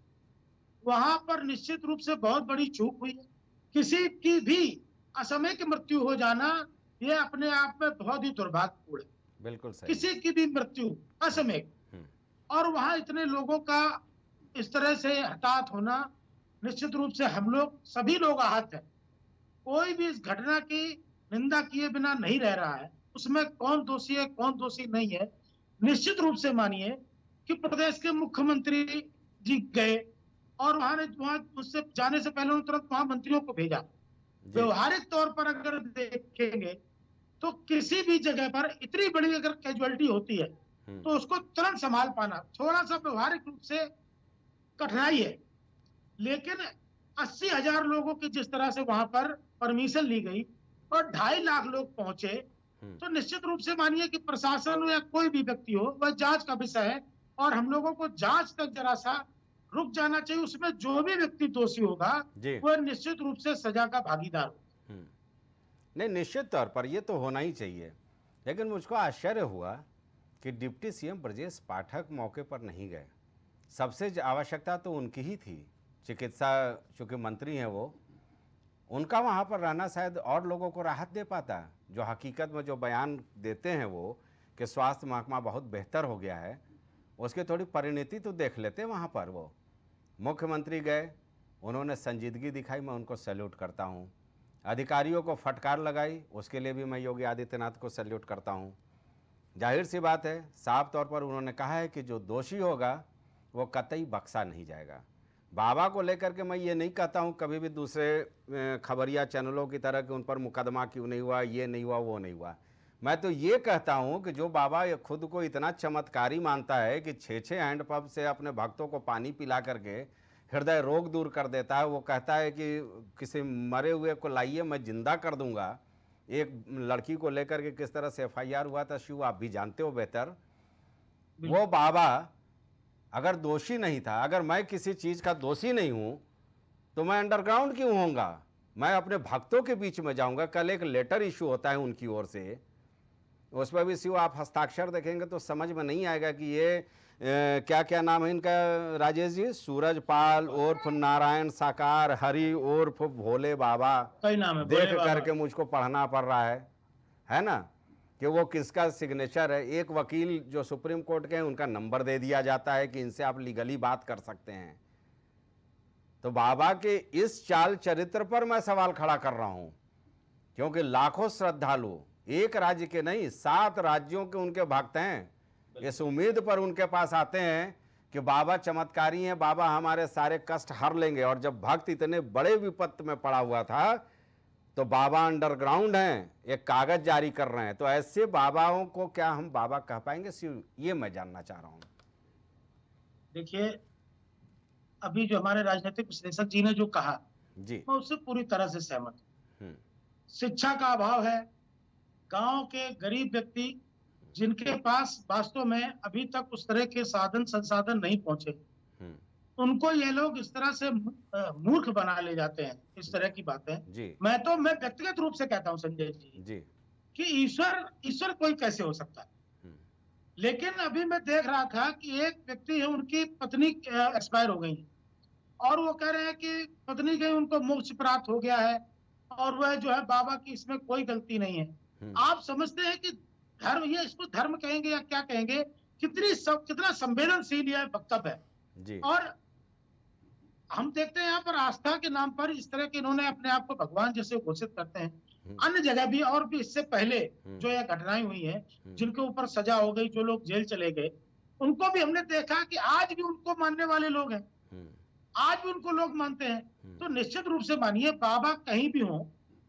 [SPEAKER 5] वहां पर निश्चित रूप से बहुत बड़ी चूक हुई है। किसी की भी असमय की मृत्यु हो जाना यह अपने आप में बहुत ही दुर्भाग्यपूर्ण है,
[SPEAKER 1] बिल्कुल सही।
[SPEAKER 5] किसी की भी मृत्यु असमय, और वहां इतने लोगों का इस तरह से हताहत होना, निश्चित रूप से हम लोग सभी लोग आहत हैं। कोई भी इस घटना की निंदा किए बिना नहीं रह रहा है, उसमें कौन दोषी है कौन दोषी नहीं है। निश्चित रूप से मानिए कि प्रदेश के मुख्यमंत्री जी गए और वहां उससे जाने से पहले उन्होंने तुरंत वहां मंत्रियों को भेजा। व्यवहारिक तौर पर अगर देखेंगे तो किसी भी जगह पर इतनी बड़ी अगर कैजुअलिटी होती है तो उसको तुरंत संभाल पाना थोड़ा सा व्यवहारिक रूप से कठिनाई है, लेकिन 80,000 लोगों की जिस तरह से वहां पर परमिशन ली गई और 2.5 लाख लोग पहुंचे, तो निश्चित रूप से मानिए कि प्रशासन हो या कोई भी व्यक्ति हो, वह जांच का विषय है और हम लोगों को जांच तक जरा सा रुक जाना चाहिए। उसमें जो भी व्यक्ति दोषी होगा वह निश्चित रूप से सजा का भागीदार होगा।
[SPEAKER 1] नहीं, निश्चित तौर पर ये तो होना ही चाहिए, लेकिन मुझको आश्चर्य हुआ कि डिप्टी सीएम ब्रजेश पाठक मौके पर नहीं गए। सबसे आवश्यकता तो उनकी ही थी, चिकित्सा चूँकि मंत्री हैं वो, उनका वहाँ पर रहना शायद और लोगों को राहत दे पाता। जो हकीकत में जो बयान देते हैं वो कि स्वास्थ्य महकमा बहुत बेहतर हो गया है, उसकी थोड़ी परिणति तो देख लेते वहाँ पर। वो मुख्यमंत्री गए, उन्होंने संजीदगी दिखाई, मैं उनको सैल्यूट करता हूँ। अधिकारियों को फटकार लगाई, उसके लिए भी मैं योगी आदित्यनाथ को सैल्यूट करता हूँ। जाहिर सी बात है, साफ तौर पर उन्होंने कहा है कि जो दोषी होगा वो कतई बख्शा नहीं जाएगा। बाबा को लेकर के मैं ये नहीं कहता हूँ कभी भी दूसरे खबरिया चैनलों की तरह कि उन पर मुकदमा क्यों नहीं हुआ, ये नहीं हुआ, वो नहीं हुआ। मैं तो ये कहता हूँ कि जो बाबा ये खुद को इतना चमत्कारी मानता है कि 6-6 हैंडपंप से अपने भक्तों को पानी पिला करके हृदय रोग दूर कर देता है, वो कहता है कि किसी मरे हुए को लाइए मैं जिंदा कर दूंगा। एक लड़की को लेकर के किस तरह से FIR हुआ था शिव, आप भी जानते हो बेहतर। वो बाबा अगर दोषी नहीं था, अगर मैं किसी चीज का दोषी नहीं हूं तो मैं अंडरग्राउंड क्यों होऊंगा? मैं अपने भक्तों के बीच में जाऊंगा। कल एक लेटर इशू होता है उनकी ओर से, उस पर भी शिव आप हस्ताक्षर देखेंगे तो समझ में नहीं आएगा कि ये क्या क्या नाम है इनका राजेश जी, सूरजपाल उर्फ नारायण साकार, हरि उर्फ भोले बाबा,
[SPEAKER 5] कई नाम है,
[SPEAKER 1] देख करके मुझको पढ़ना पड़ रहा है ना, कि वो किसका सिग्नेचर है। एक वकील जो सुप्रीम कोर्ट के हैं उनका नंबर दे दिया जाता है कि इनसे आप लीगली बात कर सकते हैं। तो बाबा के इस चाल चरित्र पर मैं सवाल खड़ा कर रहा हूं, क्योंकि लाखों श्रद्धालु, एक राज्य के नहीं 7 राज्यों के उनके भक्त हैं, इस उम्मीद पर उनके पास आते हैं कि बाबा चमत्कारी हैं, बाबा हमारे सारे कष्ट हर लेंगे। और जब भक्त इतने बड़े विपत्ति में पड़ा हुआ था तो बाबा अंडरग्राउंड हैं, एक कागज जारी कर रहे हैं। तो ऐसे बाबाओं को क्या हम बाबा कह पाएंगे शिव, ये मैं जानना चाह रहा हूं।
[SPEAKER 5] देखिए, अभी जो हमारे राजनीतिक विश्लेषक जी ने जो कहा
[SPEAKER 1] जी,
[SPEAKER 5] मैं उससे पूरी तरह से सहमत हूँ।
[SPEAKER 1] हम्म,
[SPEAKER 5] शिक्षा का अभाव है, गांव के गरीब व्यक्ति जिनके पास वास्तव में अभी तक उस तरह के साधन संसाधन नहीं पहुंचे, उनको ये लोग इस तरह से मूर्ख बना ले जाते हैं। इस तरह की बातें
[SPEAKER 1] जी,
[SPEAKER 5] मैं व्यक्तिगत रूप से कहता हूं संजय जी कि ईश्वर कोई कैसे हो सकता है। लेकिन अभी मैं देख रहा था कि एक व्यक्ति है, उनकी पत्नी एक्सपायर हो गई और वो कह रहे हैं कि पत्नी गई, उनको मोक्ष प्राप्त हो गया है और वह जो है बाबा की इसमें कोई गलती नहीं है। आप समझते हैं कि धर्म, ये इसको धर्म कहेंगे या क्या कहेंगे, कितना संवेदनशील यह वक्तव्य है
[SPEAKER 1] जी।
[SPEAKER 5] और हम देखते हैं यहाँ पर आस्था के नाम पर इस तरह के इन्होंने अपने आप को भगवान जैसे घोषित करते हैं। अन्य जगह भी और भी इससे पहले जो यह घटनाएं हुई हैं, जिनके ऊपर सजा हो गई, जो लोग जेल चले गए, उनको भी हमने देखा कि आज भी उनको मानने वाले लोग हैं, आज भी उनको लोग मानते हैं। तो निश्चित रूप से मानिए, बाबा कहीं भी हो,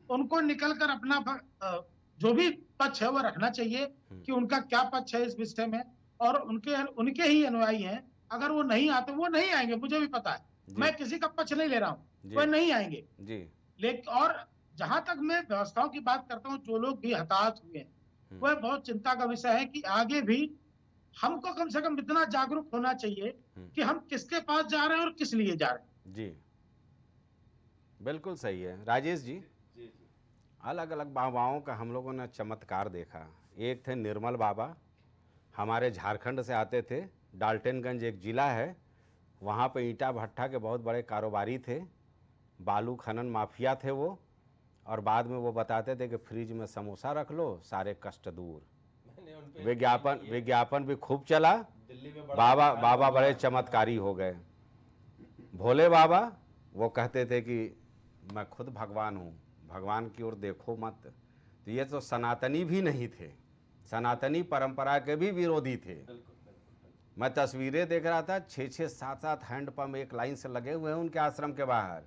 [SPEAKER 5] उनको निकल कर अपना जो भी पक्ष है वो रखना चाहिए कि उनका क्या पक्ष है इस विषय में, और उनके ही अनुयायी हैं। अगर वो नहीं आते, वो नहीं आएंगे, मुझे भी पता है, मैं किसी का पक्ष नहीं ले रहा हूँ, वो नहीं आएंगे
[SPEAKER 1] जी।
[SPEAKER 5] लेकिन और जहां तक मैं व्यवस्थाओं की बात करता हूँ, जो लोग भी हताहत हुए हैं, वह बहुत चिंता का विषय है कि आगे भी हमको कम से कम इतना जागरूक होना चाहिए कि हम किसके पास जा रहे हैं और किस लिए जा रहे हैं।
[SPEAKER 1] जी, बिल्कुल सही है राजेश जी। अलग अलग बाबाओं का हम लोगों ने चमत्कार देखा। एक थे निर्मल बाबा, हमारे झारखंड से आते थे, डाल्टनगंज एक जिला है, वहाँ पे ईंटा भट्ठा के बहुत बड़े कारोबारी थे, बालू खनन माफिया थे वो, और बाद में वो बताते थे कि फ्रिज में समोसा रख लो, सारे कष्ट दूर। विज्ञापन भी खूब चला। बाबा बड़े चमत्कारी हो गए। भोले बाबा वो कहते थे कि मैं खुद भगवान हूँ, भगवान की ओर देखो मत। तो ये तो सनातनी भी नहीं थे, सनातनी परंपरा के भी विरोधी थे। मैं तस्वीरें देख रहा था, 6-6, 7-7 हैंडपंप एक लाइन से लगे हुए हैं उनके आश्रम के बाहर।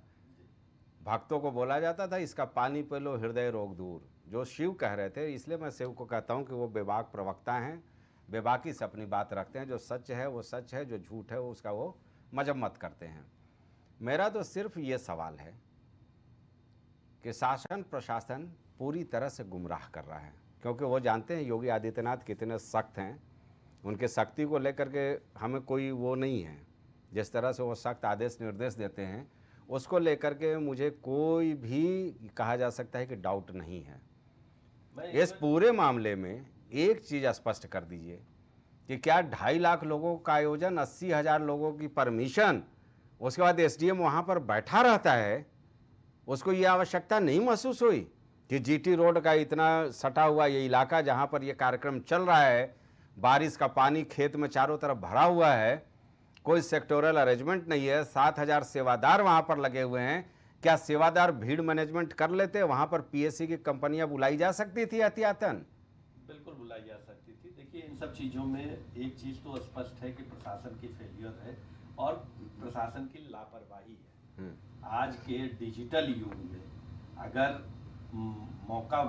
[SPEAKER 1] भक्तों को बोला जाता था इसका पानी पी लो, हृदय रोग दूर, जो शिव कह रहे थे। इसलिए मैं शिव को कहता हूँ कि वो बेबाक प्रवक्ता हैं, बेबाकी से अपनी बात रखते हैं। जो सच है वो सच है, जो झूठ है वो उसका वो मजम्मत करते हैं। मेरा तो सिर्फ ये सवाल है कि शासन प्रशासन पूरी तरह से गुमराह कर रहा है, क्योंकि वो जानते हैं योगी आदित्यनाथ कितने सख्त हैं। उनके शक्ति को लेकर के हमें कोई वो नहीं है, जिस तरह से वो सख्त आदेश निर्देश देते हैं उसको लेकर के मुझे कोई भी कहा जा सकता है कि डाउट नहीं है। इस पूरे मामले में एक चीज़ स्पष्ट कर दीजिए कि क्या 2.5 लाख लोगों का आयोजन, 80,000 लोगों की परमिशन, उसके बाद SDM वहाँ पर बैठा रहता है, उसको ये आवश्यकता नहीं महसूस हुई कि GT रोड का इतना सटा हुआ ये इलाका जहाँ पर ये कार्यक्रम चल रहा है, बारिश का पानी खेत में चारों तरफ भरा हुआ है, कोई सेक्टोरल अरेंजमेंट नहीं है, 7,000 सेवादार वहाँ पर लगे हुए हैं। क्या सेवादार भीड़ मैनेजमेंट कर लेते? वहाँ पर PSC की कंपनियां बुलाई जा सकती थी एहतियातन?
[SPEAKER 2] बिल्कुल बुलाई जा सकती थी। देखिए इन सब चीज़ों में एक चीज़ तो स्पष्ट है कि प्रशासन की फेलियर है और प्रशासन की लापरवाही है। आज के डिजिटल युग में अगर मौका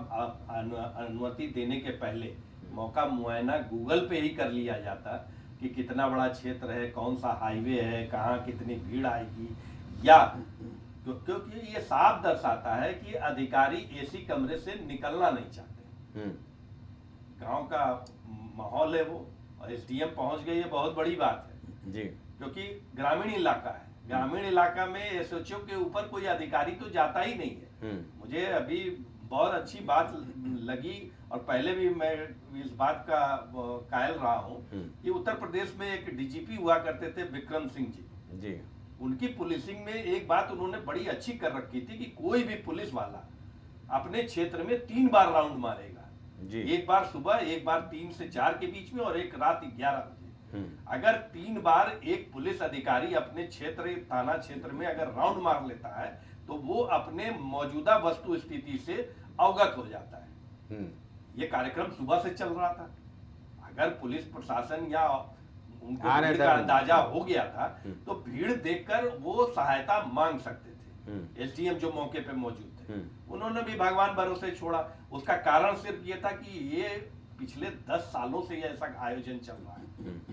[SPEAKER 2] अनुमति देने के पहले मौका मुआयना गूगल पे ही कर लिया जाता कि कितना बड़ा क्षेत्र है, कौन सा हाईवे है, कहाँ कितनी भीड़ आएगी, या क्योंकि ये साफ दर्शाता है कि अधिकारी एसी कमरे से निकलना नहीं चाहते। गांव का माहौल है वो, और एसडीएम पहुंच गई, ये बहुत बड़ी बात है
[SPEAKER 1] जी,
[SPEAKER 2] क्योंकि ग्रामीण इलाका है। ग्रामीण इलाका में एसएचओ के ऊपर कोई अधिकारी तो जाता ही नहीं है। मुझे अभी बहुत अच्छी बात लगी और पहले भी मैं इस बात का कायल रहा हूँ कि उत्तर प्रदेश में एक डीजीपी हुआ करते थे विक्रम सिंह जी। उनकी पुलिसिंग में एक बात उन्होंने बड़ी अच्छी कर रखी थी कि कोई भी पुलिस वाला अपने क्षेत्र में 3 बार राउंड मारेगा जी। एक बार सुबह, एक बार 3 से 4 के बीच में और एक रात 11 बजे। अगर 3 बार एक पुलिस अधिकारी अपने क्षेत्र, थाना क्षेत्र में अगर राउंड मार लेता है तो वो अपने मौजूदा वस्तु स्थिति से अवगत हो जाता है। ये कार्यक्रम सुबह से चल रहा था। अगर पुलिस प्रशासन या उनको भीड़ का अंदाजा हो गया था तो भीड़ देखकर वो सहायता मांग सकते थे। एसडीएम जो मौके पे मौजूद थे उन्होंने भी भगवान भरोसे छोड़ा। उसका कारण सिर्फ ये था कि ये पिछले 10 सालों से ऐसा आयोजन चल रहा है,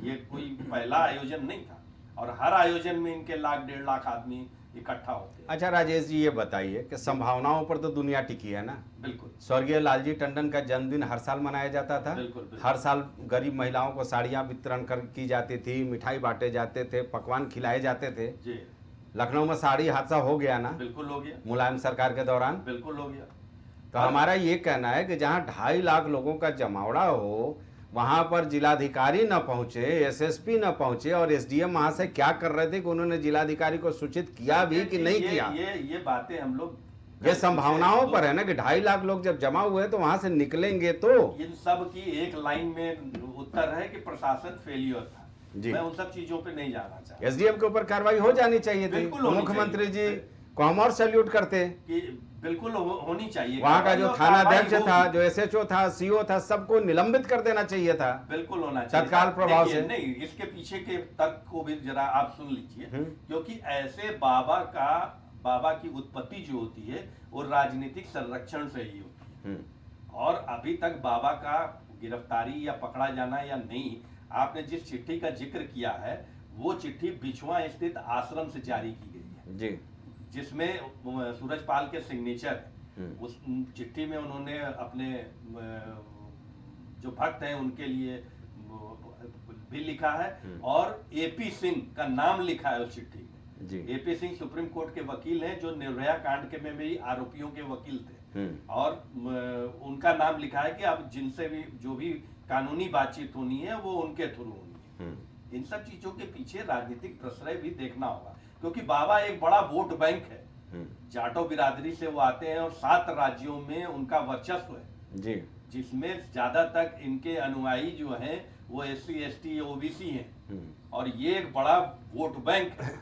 [SPEAKER 2] ये कोई पहला आयोजन नहीं था और हर आयोजन में इनके 1-1.5 लाख आदमी इकट्ठा होते हैं।
[SPEAKER 1] अच्छा राजेश जी, ये बताइए कि संभावनाओं पर तो दुनिया टिकी है ना।
[SPEAKER 2] बिल्कुल।
[SPEAKER 1] स्वर्गीय लालजी टंडन का जन्मदिन हर साल मनाया जाता था।
[SPEAKER 2] बिल्कुल, बिल्कुल।
[SPEAKER 1] हर साल गरीब महिलाओं को साड़ियां वितरण की जाती थी, मिठाई बांटे जाते थे, पकवान खिलाए जाते थे
[SPEAKER 2] जी।
[SPEAKER 1] लखनऊ में साड़ी हादसा हो गया ना।
[SPEAKER 2] बिल्कुल हो गया।
[SPEAKER 1] मुलायम सरकार के दौरान
[SPEAKER 2] बिल्कुल हो गया।
[SPEAKER 1] तो हमारा ये कहना है कि जहाँ 2.5 लाख लोगों का जमावड़ा हो वहां पर जिलाधिकारी न पहुंचे, एसएसपी न पहुंचे और एसडीएम वहां से क्या कर रहे थे कि उन्होंने जिलाधिकारी को सूचित किया भी कि नहीं किया।
[SPEAKER 2] ये बातें हम लोग
[SPEAKER 1] ये संभावनाओं पर है ना कि 2.5 लाख लोग जब जमा हुए तो वहां से निकलेंगे तो।
[SPEAKER 2] इन सब की एक लाइन में उत्तर है कि प्रशासन फेलियर था जी। मैं उन सब चीजों पे नहीं जाना चाहता।
[SPEAKER 1] एसडीएम के ऊपर कार्रवाई हो जानी चाहिए थी। मुख्यमंत्री जी को हम और सैल्यूट करते
[SPEAKER 2] कि बिल्कुल होनी चाहिए।
[SPEAKER 1] वहाँ का जो थाना अध्यक्ष था, जो एसएचओ था, सीओ था, सबको निलंबित कर देना चाहिए था।
[SPEAKER 2] बिल्कुल होना चाहिए
[SPEAKER 1] तत्काल प्रभाव से।
[SPEAKER 2] नहीं, इसके पीछे के तर्क को भी जरा आप सुन लीजिए, क्योंकि ऐसे बाबा की उत्पत्ति जो होती है वो राजनीतिक संरक्षण से ही होती है। और अभी तक बाबा का गिरफ्तारी या पकड़ा जाना या नहीं, आपने जिस चिट्ठी का जिक्र किया है वो चिट्ठी बिछुआ स्थित आश्रम से जारी की गई है जी, जिसमें सूरजपाल के सिग्नेचर है। उस चिट्ठी में उन्होंने अपने जो भक्त हैं उनके लिए भी लिखा है और एपी सिंह का नाम लिखा है उस चिट्ठी में। एपी सिंह सुप्रीम कोर्ट के वकील हैं जो निर्भया कांड के में भी आरोपियों के वकील थे और उनका नाम लिखा है कि अब जिनसे भी जो भी कानूनी बातचीत होनी है वो उनके थ्रू होनी है। इन सब चीजों के पीछे राजनीतिक प्रश्रय भी देखना होगा, क्योंकि बाबा एक बड़ा वोट बैंक है। जाटो बिरादरी से वो आते हैं और 7 राज्यों में उनका वर्चस्व है जी, जिसमें ज्यादा तक इनके अनुयायी जो हैं वो SC ST OBC हैं और ये एक बड़ा वोट बैंक है।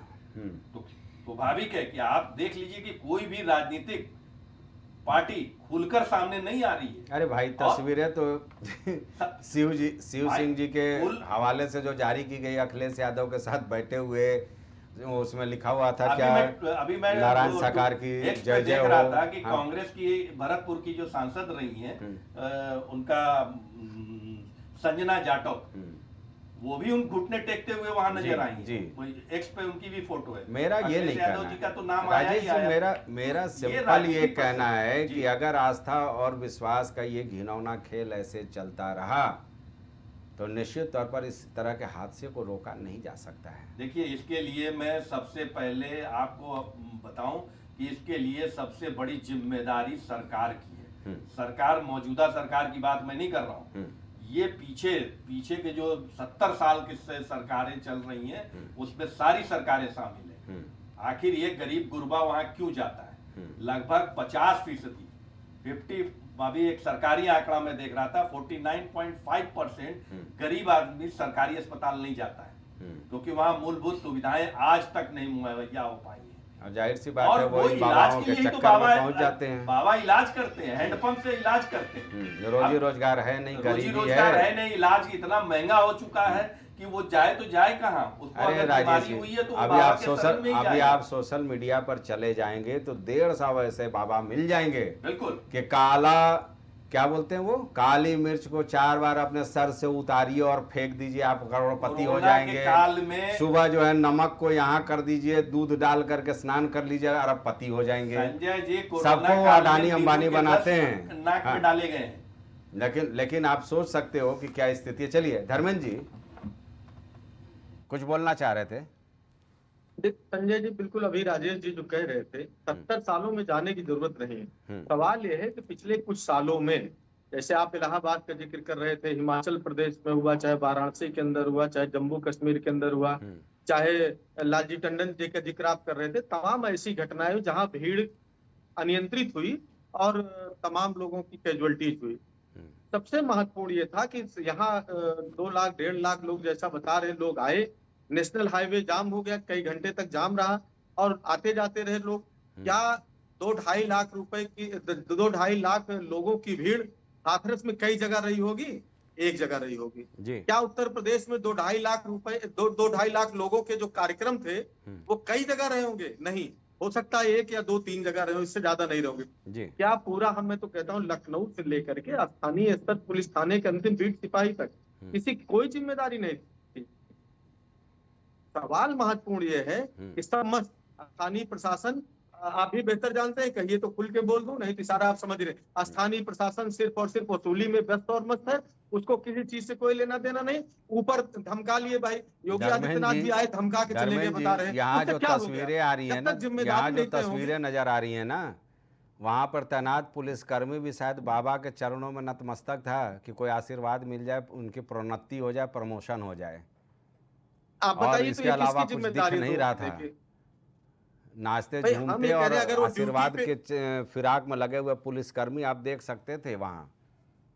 [SPEAKER 2] तो स्वाभाविक है कि आप देख लीजिए कि कोई भी राजनीतिक पार्टी खुलकर सामने नहीं आ रही है।
[SPEAKER 1] अरे भाई तस्वीरें तो शिव सिंह जी के हवाले से जो जारी की गई अखिलेश यादव के साथ बैठे हुए, उसमें लिखा हुआ था क्या,
[SPEAKER 2] अभी मैं
[SPEAKER 1] नारायण सरकार की जय जय
[SPEAKER 2] देख रहा था कि
[SPEAKER 1] हाँ।
[SPEAKER 2] कांग्रेस की भरतपुर की जो सांसद रही हैं उनका संजना जाटव, वो भी उन घुटने टेकते हुए वहां नजर आई जी। एक्स पे उनकी भी फोटो है।
[SPEAKER 1] मेरा ये नहीं
[SPEAKER 2] यादव जी का तो नाम आया ही आया।
[SPEAKER 1] मेरा सिंपल ये कहना है कि अगर आस्था और विश्वास का ये घिनौना खेल ऐसे चलता रहा तो निश्चित तौर पर इस तरह के हादसे को रोका नहीं जा सकता है।
[SPEAKER 2] देखिए, इसके लिए मैं सबसे पहले आपको बताऊं कि इसके लिए सबसे बड़ी जिम्मेदारी सरकार की है। सरकार, मौजूदा सरकार की बात मैं नहीं कर रहा हूं, ये पीछे के जो 70 साल की सरकारें चल रही हैं उसमें सारी सरकारें शामिल हैं। आखिर ये गरीब गुरबा वहां क्यों जाता है? लगभग 50%, 50, अभी एक सरकारी आंकड़ा में देख रहा था 49.5% गरीब आदमी सरकारी अस्पताल नहीं जाता है, क्योंकि वहां मूलभूत सुविधाएं आज तक नहीं मुहैया हो पाई हैं।
[SPEAKER 1] और जाहिर सी बात
[SPEAKER 2] और
[SPEAKER 1] है
[SPEAKER 2] वो
[SPEAKER 1] वही
[SPEAKER 2] इलाज
[SPEAKER 1] बाबाओं
[SPEAKER 2] के
[SPEAKER 1] के
[SPEAKER 2] लिए ही तो
[SPEAKER 1] चक्कर
[SPEAKER 2] बाबा
[SPEAKER 1] में पहुंच जाते हैं।
[SPEAKER 2] बाबा इलाज करते हैं, हैंडपंप से इलाज करते हैं।
[SPEAKER 1] रोजी रोजगार है नहीं,
[SPEAKER 2] रोजी
[SPEAKER 1] गरीबी
[SPEAKER 2] रोजगार
[SPEAKER 1] है।
[SPEAKER 2] है नहीं, इलाज इतना महंगा हो चुका है कि वो जाए तो जाए कहाँ, उसको
[SPEAKER 1] अरे
[SPEAKER 2] अगर
[SPEAKER 1] राजेश
[SPEAKER 2] बीमारी
[SPEAKER 1] जी,
[SPEAKER 2] हुई है तो वो
[SPEAKER 1] अभी
[SPEAKER 2] बाबा
[SPEAKER 1] आप
[SPEAKER 2] के शरण में ही
[SPEAKER 1] अभी
[SPEAKER 2] जाएगा।
[SPEAKER 1] आप सोशल मीडिया पर चले जाएंगे तो 150 ऐसे बाबा मिल जाएंगे
[SPEAKER 2] बिल्कुल
[SPEAKER 1] कि काला, क्या बोलते हैं वो, काली मिर्च को 4 बार अपने सर से उतारिए और फेंक दीजिए, आप करोड़पति हो
[SPEAKER 2] कोरोना के
[SPEAKER 1] जाएंगे।
[SPEAKER 2] काल में
[SPEAKER 1] सुबह जो है नमक को यहाँ कर दीजिए, दूध डाल करके स्नान कर लीजिए, अरबपति हो जाएंगे।
[SPEAKER 2] संजय जी कोरोना
[SPEAKER 1] सबको
[SPEAKER 2] काल में
[SPEAKER 1] अडानी
[SPEAKER 2] नींबू
[SPEAKER 1] अंबानी
[SPEAKER 2] के
[SPEAKER 1] बनाते
[SPEAKER 2] रस
[SPEAKER 1] हैं।
[SPEAKER 2] नाक
[SPEAKER 1] हाँ।
[SPEAKER 2] में डाले गए हैं।
[SPEAKER 1] लेकिन आप सोच सकते हो कि क्या स्थिति है। चलिए धर्मेंद्र जी कुछ बोलना चाह रहे थे।
[SPEAKER 3] संजय जी बिल्कुल, अभी राजेश जी जो कह रहे थे 70 सालों में जाने की जरूरत नहीं है। सवाल यह है कि पिछले कुछ सालों में, जैसे आप इलाहाबाद का जिक्र कर रहे थे, हिमाचल प्रदेश में हुआ, चाहे वाराणसी के अंदर हुआ, चाहे जम्मू कश्मीर के अंदर हुआ, चाहे लालजी टंडन जी का जिक्र आप कर रहे थे, तमाम ऐसी घटनाएं जहां भीड़ अनियंत्रित हुई और तमाम लोगों की कैजुअलिटीज हुई। सबसे महत्वपूर्ण ये था कि यहाँ 2 लाख 1.5 लाख लोग, जैसा बता रहे लोग आए, नेशनल हाईवे जाम हो गया, कई घंटे तक जाम रहा और आते जाते रहे लोग। क्या 2-2.5 लाख रुपए की 2-2.5 लाख लोगों की भीड़ हाथरस में कई जगह रही होगी? एक जगह रही होगी
[SPEAKER 1] जी।
[SPEAKER 3] क्या उत्तर प्रदेश में 2-2.5 लाख रुपए 2-2.5 लाख लोगों के जो कार्यक्रम थे वो कई जगह रहे होंगे? नहीं, हो सकता है 1 या 2-3 जगह रहे हो, इससे ज्यादा नहीं रहोगे
[SPEAKER 1] जी।
[SPEAKER 3] क्या पूरा, हम मैं तो कहता हूँ लखनऊ से लेकर के स्थानीय स्तर पुलिस थाने के अंतिम बीट सिपाही तक किसी की कोई जिम्मेदारी नहीं थी। सवाल महत्वपूर्ण ये है कि सब मस्त स्थानीय प्रशासन, आप भी बेहतर जानते हैं, कहिए तो खुल के बोल दूं, नहीं तो सारा आप समझ रहे, स्थानीय प्रशासन सिर्फ और सिर्फ वसूली में व्यस्त और मस्त है, उसको किसी चीज से कोई लेना देना नहीं। ऊपर धमका लिए भाई योगी आदित्यनाथ जी आए, धमका के चले गए, बता रहे हैं
[SPEAKER 1] यहाँ
[SPEAKER 3] उससे
[SPEAKER 1] जो
[SPEAKER 3] क्या हो गया?
[SPEAKER 1] तस्वीरें आ रही है
[SPEAKER 3] जब
[SPEAKER 1] ना,
[SPEAKER 3] तक जिम्मेदारी
[SPEAKER 1] यहाँ जो
[SPEAKER 3] नहीं तय होगी-
[SPEAKER 1] तस्वीरें नजर आ रही है ना, वहाँ पर तैनात पुलिसकर्मी भी शायद बाबा के चरणों में नतमस्तक था कि कोई आशीर्वाद मिल जाए, उनकी प्रोन्नति हो जाए, प्रमोशन हो जाए।
[SPEAKER 3] आप
[SPEAKER 1] और
[SPEAKER 3] बताइए तो
[SPEAKER 1] इसके
[SPEAKER 3] ये
[SPEAKER 1] अलावा
[SPEAKER 3] किसकी
[SPEAKER 1] कुछ दिख
[SPEAKER 3] जिम्मेदारी
[SPEAKER 1] नहीं
[SPEAKER 3] तो
[SPEAKER 1] रहा था।
[SPEAKER 3] देखिए।
[SPEAKER 1] नाचते
[SPEAKER 3] भाई, हम
[SPEAKER 1] झूमते
[SPEAKER 3] ये कह
[SPEAKER 1] और
[SPEAKER 3] रहे हैं, अगर वो ड्यूटी
[SPEAKER 1] आशीर्वाद
[SPEAKER 3] पे-
[SPEAKER 1] के फिराक में लगे हुए पुलिसकर्मी आप देख सकते थे वहाँ।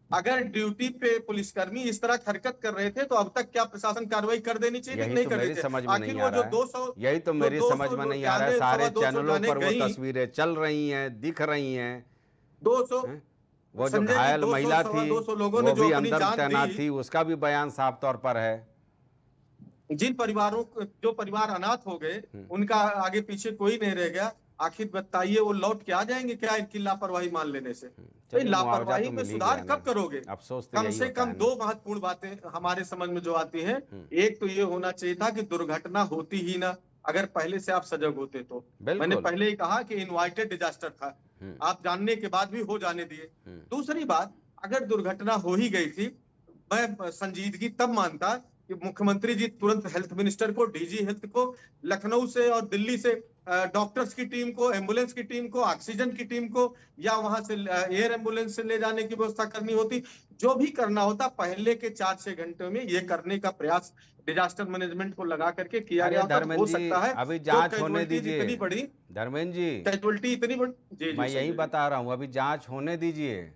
[SPEAKER 3] अगर ड्यूटी पे पुलिसकर्मी इस तरह हरकत कर रहे थे तो अब तक क्या प्रशासन कार्रवाई कर देनी चाहिए?
[SPEAKER 1] यही
[SPEAKER 3] नहीं
[SPEAKER 1] तो
[SPEAKER 3] कर
[SPEAKER 1] मेरी
[SPEAKER 3] देते।
[SPEAKER 1] समझ में
[SPEAKER 3] आखिर
[SPEAKER 1] नहीं
[SPEAKER 3] वो
[SPEAKER 1] आ
[SPEAKER 3] जो
[SPEAKER 1] रहा
[SPEAKER 3] 200
[SPEAKER 1] है। यही तो मेरी समझ में नहीं आ रहा है। सारे
[SPEAKER 3] 200
[SPEAKER 1] चैनलों पर वो
[SPEAKER 3] गई,
[SPEAKER 1] तस्वीरें चल रही हैं, दिख रही हैं।
[SPEAKER 3] 200
[SPEAKER 1] वो जो
[SPEAKER 3] संजय जी,
[SPEAKER 1] घायल
[SPEAKER 3] 200
[SPEAKER 1] महिला
[SPEAKER 3] सवा
[SPEAKER 1] थी
[SPEAKER 3] 200 लोगों
[SPEAKER 1] वो
[SPEAKER 3] ने जो
[SPEAKER 1] भी
[SPEAKER 3] अपनी
[SPEAKER 1] अंदर
[SPEAKER 3] जान
[SPEAKER 1] तैनात
[SPEAKER 3] दी।
[SPEAKER 1] थी, उसका भी बयान साफ तौर पर है।
[SPEAKER 3] जिन परिवारों जो परिवार अनाथ हो गए उनका आगे पीछे कोई नहीं रह गया। आखिर बताइए वो लौट के आ जाएंगे क्या इनकी लापरवाही मान लेने से?
[SPEAKER 1] चलिए,
[SPEAKER 3] लापरवाही
[SPEAKER 1] मुआवजा तो
[SPEAKER 3] में
[SPEAKER 1] मिल ही
[SPEAKER 3] सुधार
[SPEAKER 1] गया ना।
[SPEAKER 3] कब करोगे?
[SPEAKER 1] अफसोस तो
[SPEAKER 3] कम
[SPEAKER 1] यही
[SPEAKER 3] से
[SPEAKER 1] होता
[SPEAKER 3] कम
[SPEAKER 1] है ना।
[SPEAKER 3] 2 महत्वपूर्ण बातें हमारे समझ में जो आती हैं। एक तो ये होना चाहिए था कि दुर्घटना होती ही ना, अगर पहले से आप सजग होते तो। मैंने पहले ही कहा कि इनवाइटेड डिजास्टर था, आप जानने के बाद भी हो जाने दिए। दूसरी बात, अगर दुर्घटना हो ही गई थी, मैं संजीदगी तब मानता कि मुख्यमंत्री जी तुरंत हेल्थ मिनिस्टर को, डीजी हेल्थ को, लखनऊ से और दिल्ली से डॉक्टर्स की टीम को, एम्बुलेंस की टीम को, ऑक्सीजन की टीम को, या वहां से एयर एम्बुलेंस से ले जाने की व्यवस्था करनी होती। जो भी करना होता पहले के 4-6 घंटे में ये करने का प्रयास डिजास्टर मैनेजमेंट को लगा करके किया गया होता। हो सकता है
[SPEAKER 1] अभी जांच होने दीजिए
[SPEAKER 3] इतनी बड़ी
[SPEAKER 1] धर्मेंद्र जी,
[SPEAKER 3] कैजुअलिटी इतनी बड़ी। जी,
[SPEAKER 1] मैं यही बता रहा हूँ, अभी जांच होने दीजिए।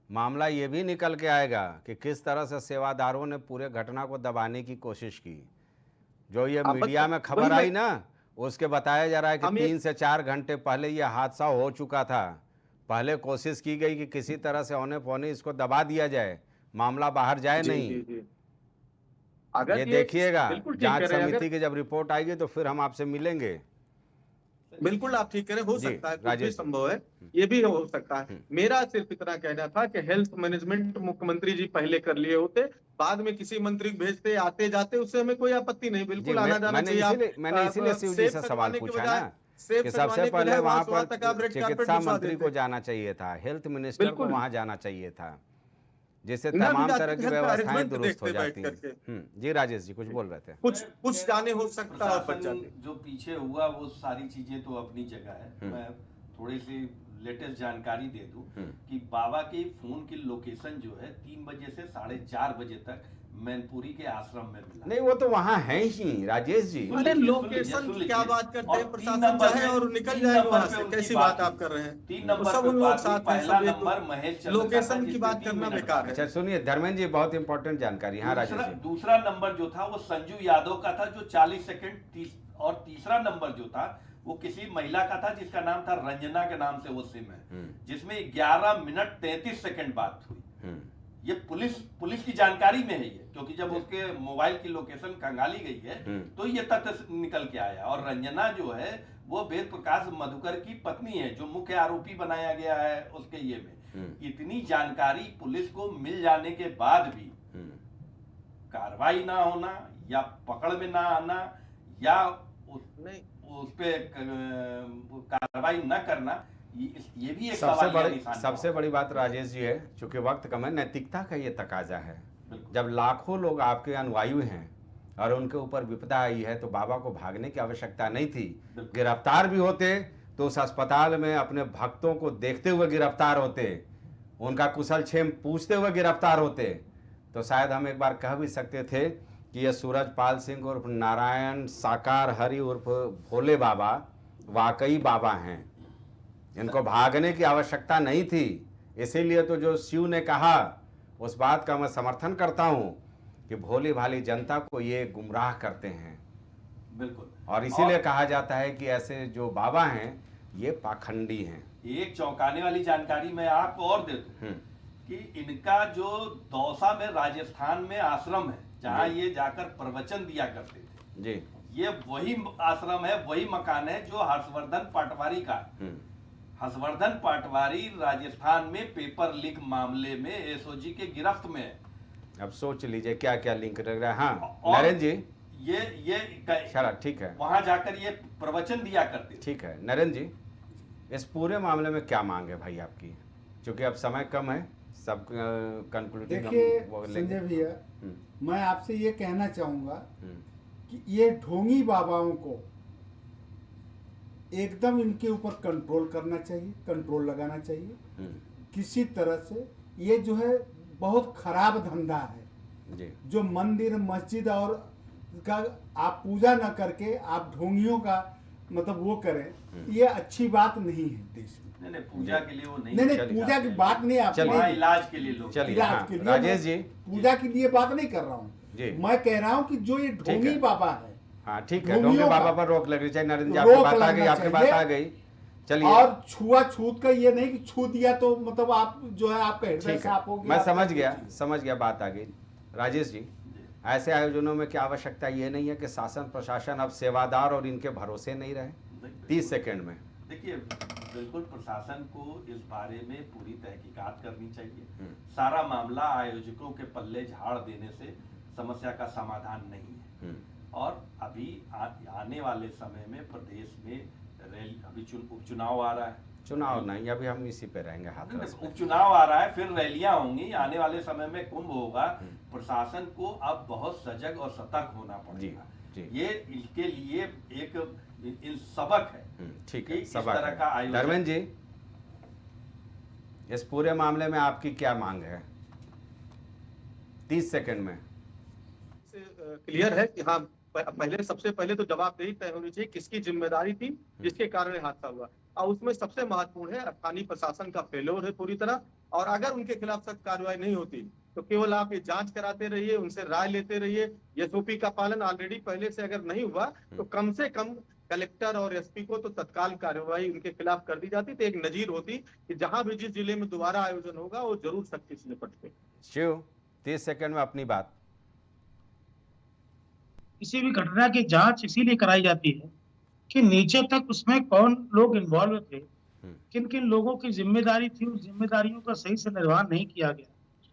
[SPEAKER 1] मामला ये भी निकल के आएगा कि किस तरह से सेवादारों ने पूरे घटना को दबाने की कोशिश की। जो ये मीडिया में खबर आई ना, उसके बताया जा रहा है कि 3 से 4 घंटे पहले ये हादसा हो चुका था। पहले कोशिश की गई कि किसी तरह से औने पौने इसको दबा दिया जाए, मामला बाहर जाए नहीं।
[SPEAKER 3] अगर
[SPEAKER 1] ये देखिएगा, जांच समिति
[SPEAKER 3] अगर...
[SPEAKER 1] की जब रिपोर्ट आएगी तो फिर हम आपसे मिलेंगे।
[SPEAKER 3] बिल्कुल आप ठीक करें, हो सकता है, कुछ भी संभव है, ये भी हो सकता है। मेरा सिर्फ इतना कहना था कि हेल्थ मैनेजमेंट मुख्यमंत्री जी पहले कर लिए होते, बाद में किसी मंत्री को भेजते आते जाते, उससे हमें कोई आपत्ति नहीं, बिल्कुल आना जाना चाहिए।
[SPEAKER 1] मैंने इसीलिए शिव जी से सवाल पूछा ना कि सबसे पहले वहाँ पर चिकित्सा मंत्री को जाना चाहिए था, हेल्थ मिनिस्टर को वहाँ जाना चाहिए था, जिससे तमाम तरह की व्यवस्थाएं दुरुस्त हो जाती हैं। जी राजेश जी कुछ बोल रहे थे।
[SPEAKER 3] कुछ जाने हो सकता है,
[SPEAKER 2] जो पीछे हुआ वो सारी चीजें तो अपनी जगह है। मैं थोड़ी सी लेटेस्ट जानकारी दे दूं कि बाबा के फोन की लोकेशन जो है 3 बजे से 4:30 बजे तक मैनपुरी के आश्रम में मिला।
[SPEAKER 1] नहीं, वो तो वहाँ है ही राजेश जी।
[SPEAKER 3] अरे लोकेशन की क्या बात करते हैं, प्रशासन चाहे और निकल जाए वहाँ से, कैसी बात आप कर रहे हैं?
[SPEAKER 2] 3 नंबर
[SPEAKER 3] सब उन लोग साथ
[SPEAKER 2] पहला नंबर महेश,
[SPEAKER 3] लोकेशन की बात करना बेकार है।
[SPEAKER 1] अच्छा सुनिए धर्मेंद्र जी, बहुत इंपॉर्टेंट जानकारी। हाँ राजेश जी।
[SPEAKER 2] दूसरा नंबर जो था वो संजू यादव का था, जो 40 सेकंड और तीसरा नंबर जो था वो किसी महिला का था जिसका नाम था रंजना के नाम से वो सिम है, जिसमें 11 मिनट 33 सेकंड बात हुई। ये पुलिस की जानकारी में है ये, क्योंकि जब उसके मोबाइल की लोकेशन खंगाली गई है तो ये तथ्य निकल के आया। और रंजना जो है वो वेद प्रकाश मधुकर की पत्नी है, जो मुख्य आरोपी बनाया गया है उसके ये में। इतनी जानकारी पुलिस को मिल जाने के बाद भी कार्रवाई ना होना या पकड़ में ना आना या उस पे कार्रवाई न करना, ये भी एक सवालिया निशान है।
[SPEAKER 1] सबसे बड़ी बात राजेश जी है, चूंकि वक्त कम है, नैतिकता का ये तकाजा है। जब लाखों लोग आपके अनुयायी हैं और उनके ऊपर विपदा आई है तो बाबा को भागने की आवश्यकता नहीं थी। गिरफ्तार भी होते तो उस अस्पताल में अपने भक्तों को देखते हुए गिरफ्तार होते, उनका कुशल क्षेम पूछते हुए गिरफ्तार होते, तो शायद हम एक बार कह भी सकते थे कि यह सूरजपाल सिंह उर्फ नारायण साकार हरि उर्फ भोले बाबा वाकई बाबा हैं। इनको भागने की आवश्यकता नहीं थी। इसीलिए तो जो शिव ने कहा उस बात का मैं समर्थन करता हूं कि भोली भाली जनता को ये गुमराह करते हैं।
[SPEAKER 2] बिल्कुल।
[SPEAKER 1] और इसीलिए कहा जाता है कि ऐसे जो बाबा हैं ये पाखंडी हैं।
[SPEAKER 2] एक चौंकाने वाली जानकारी मैं आपको और दे दूं कि इनका जो दौसा में राजस्थान में आश्रम है जहां ये जाकर प्रवचन दिया करते थे
[SPEAKER 1] जी,
[SPEAKER 2] ये वही आश्रम है, वही मकान है जो हर्षवर्धन पटवारी का। हर्षवर्धन पटवारी राजस्थान में पेपर लीक मामले में एसओजी के गिरफ्त में है।
[SPEAKER 1] अब सोच लीजिए क्या क्या लिंक रह रहा है। हाँ नरेंद्र जी,
[SPEAKER 2] ये
[SPEAKER 1] चला ठीक है,
[SPEAKER 2] वहां जाकर ये प्रवचन दिया करते थे।
[SPEAKER 1] ठीक है नरेंद्र जी, इस पूरे मामले में क्या मांग है भाई आपकी, क्योंकि अब समय कम है, सब कंक्लूडिंग
[SPEAKER 4] देखिए संजय भैया, मैं आपसे ये कहना चाहूंगा कि ये ढोंगी बाबाओं को एकदम इनके ऊपर कंट्रोल करना चाहिए, कंट्रोल लगाना चाहिए किसी तरह से। ये जो है बहुत खराब धंधा है
[SPEAKER 1] जी।
[SPEAKER 4] जो मंदिर मस्जिद और का आप पूजा न करके आप ढोंगियों का मतलब वो करें, ये अच्छी बात नहीं है देश में।
[SPEAKER 2] नहीं पूजा के लिए वो नहीं,
[SPEAKER 4] पूजा की बात नहीं, आप
[SPEAKER 2] इलाज के लिए लोग,
[SPEAKER 1] चलिए
[SPEAKER 4] इलाज के लिए
[SPEAKER 1] राजेश जी,
[SPEAKER 4] पूजा के लिए बात नहीं कर रहा हूँ। मैं कह रहा हूँ कि जो ये ढोंगी बाबा है,
[SPEAKER 1] हाँ ठीक है, ढोंगी बाबा पर रोक लगनी चाहिए। नरेंद्र जी आपकी बात आ गई, आपकी बात आ गई। चलिए,
[SPEAKER 4] और छूत का ये नहीं कि छू दिया तो मतलब आप जो है आपका हृदय साफ हो गया।
[SPEAKER 1] मैं समझ गया, बात आ गई। राजेश जी, ऐसे आयोजनों में क्या आवश्यकता ये नहीं है कि शासन प्रशासन अब सेवादार और इनके भरोसे नहीं रहे? 30 सेकंड में
[SPEAKER 2] देखिए, बिल्कुल प्रशासन को इस बारे में पूरी तहकीकात करनी चाहिए। सारा मामला आयोजकों के पल्ले झाड़ देने से समस्या का समाधान नहीं है। और अभी आने वाले समय में प्रदेश में अभी उपचुनाव आ रहा है।
[SPEAKER 1] चुनाव नहीं, अभी हम इसी पे रहेंगे हाथरस पे।
[SPEAKER 2] उपचुनाव आ रहा है, फिर रैलियां होंगी, आने वाले समय में कुंभ होगा। प्रशासन को अब बहुत सजग और सतर्क होना पड़ेगा। ये इसके लिए एक सबक है।
[SPEAKER 1] ठीक है,
[SPEAKER 2] इस तरह का आयोजन।
[SPEAKER 1] धर्मेंद्र जी, इस पूरे मामले में आपकी क्या मांग है? 30 सेकंड में
[SPEAKER 3] क्लियर है कि हाँ, सबसे पहले तो जवाबदेही तय होनी चाहिए किसकी जिम्मेदारी थी जिसके कारण हादसा हुआ। और उसमें सबसे महत्वपूर्ण है स्थानीय प्रशासन का फेल्योर है पूरी तरह। और अगर उनके खिलाफ सख्त कार्रवाई नहीं होती तो केवल आप ये जांच कराते रहिए, उनसे राय लेते रहिए। एसओपी का पालन ऑलरेडी पहले से अगर नहीं हुआ तो कम से कम कलेक्टर और एसपी को तो तत्काल कार्रवाई उनके खिलाफ कर दी जाती, तो एक नजीर होती कि जहां भी जिस जिले में दोबारा आयोजन होगा वो जरूर सख्ती से निपटते।
[SPEAKER 1] शिव, 30 सेकंड में अपनी बात।
[SPEAKER 5] किसी भी घटना की जांच इसीलिए कराई जाती है कि नीचे तक उसमें कौन लोग इन्वॉल्व थे, किन किन लोगों की जिम्मेदारी थी, उस जिम्मेदारियों का सही से निर्वहन नहीं किया गया।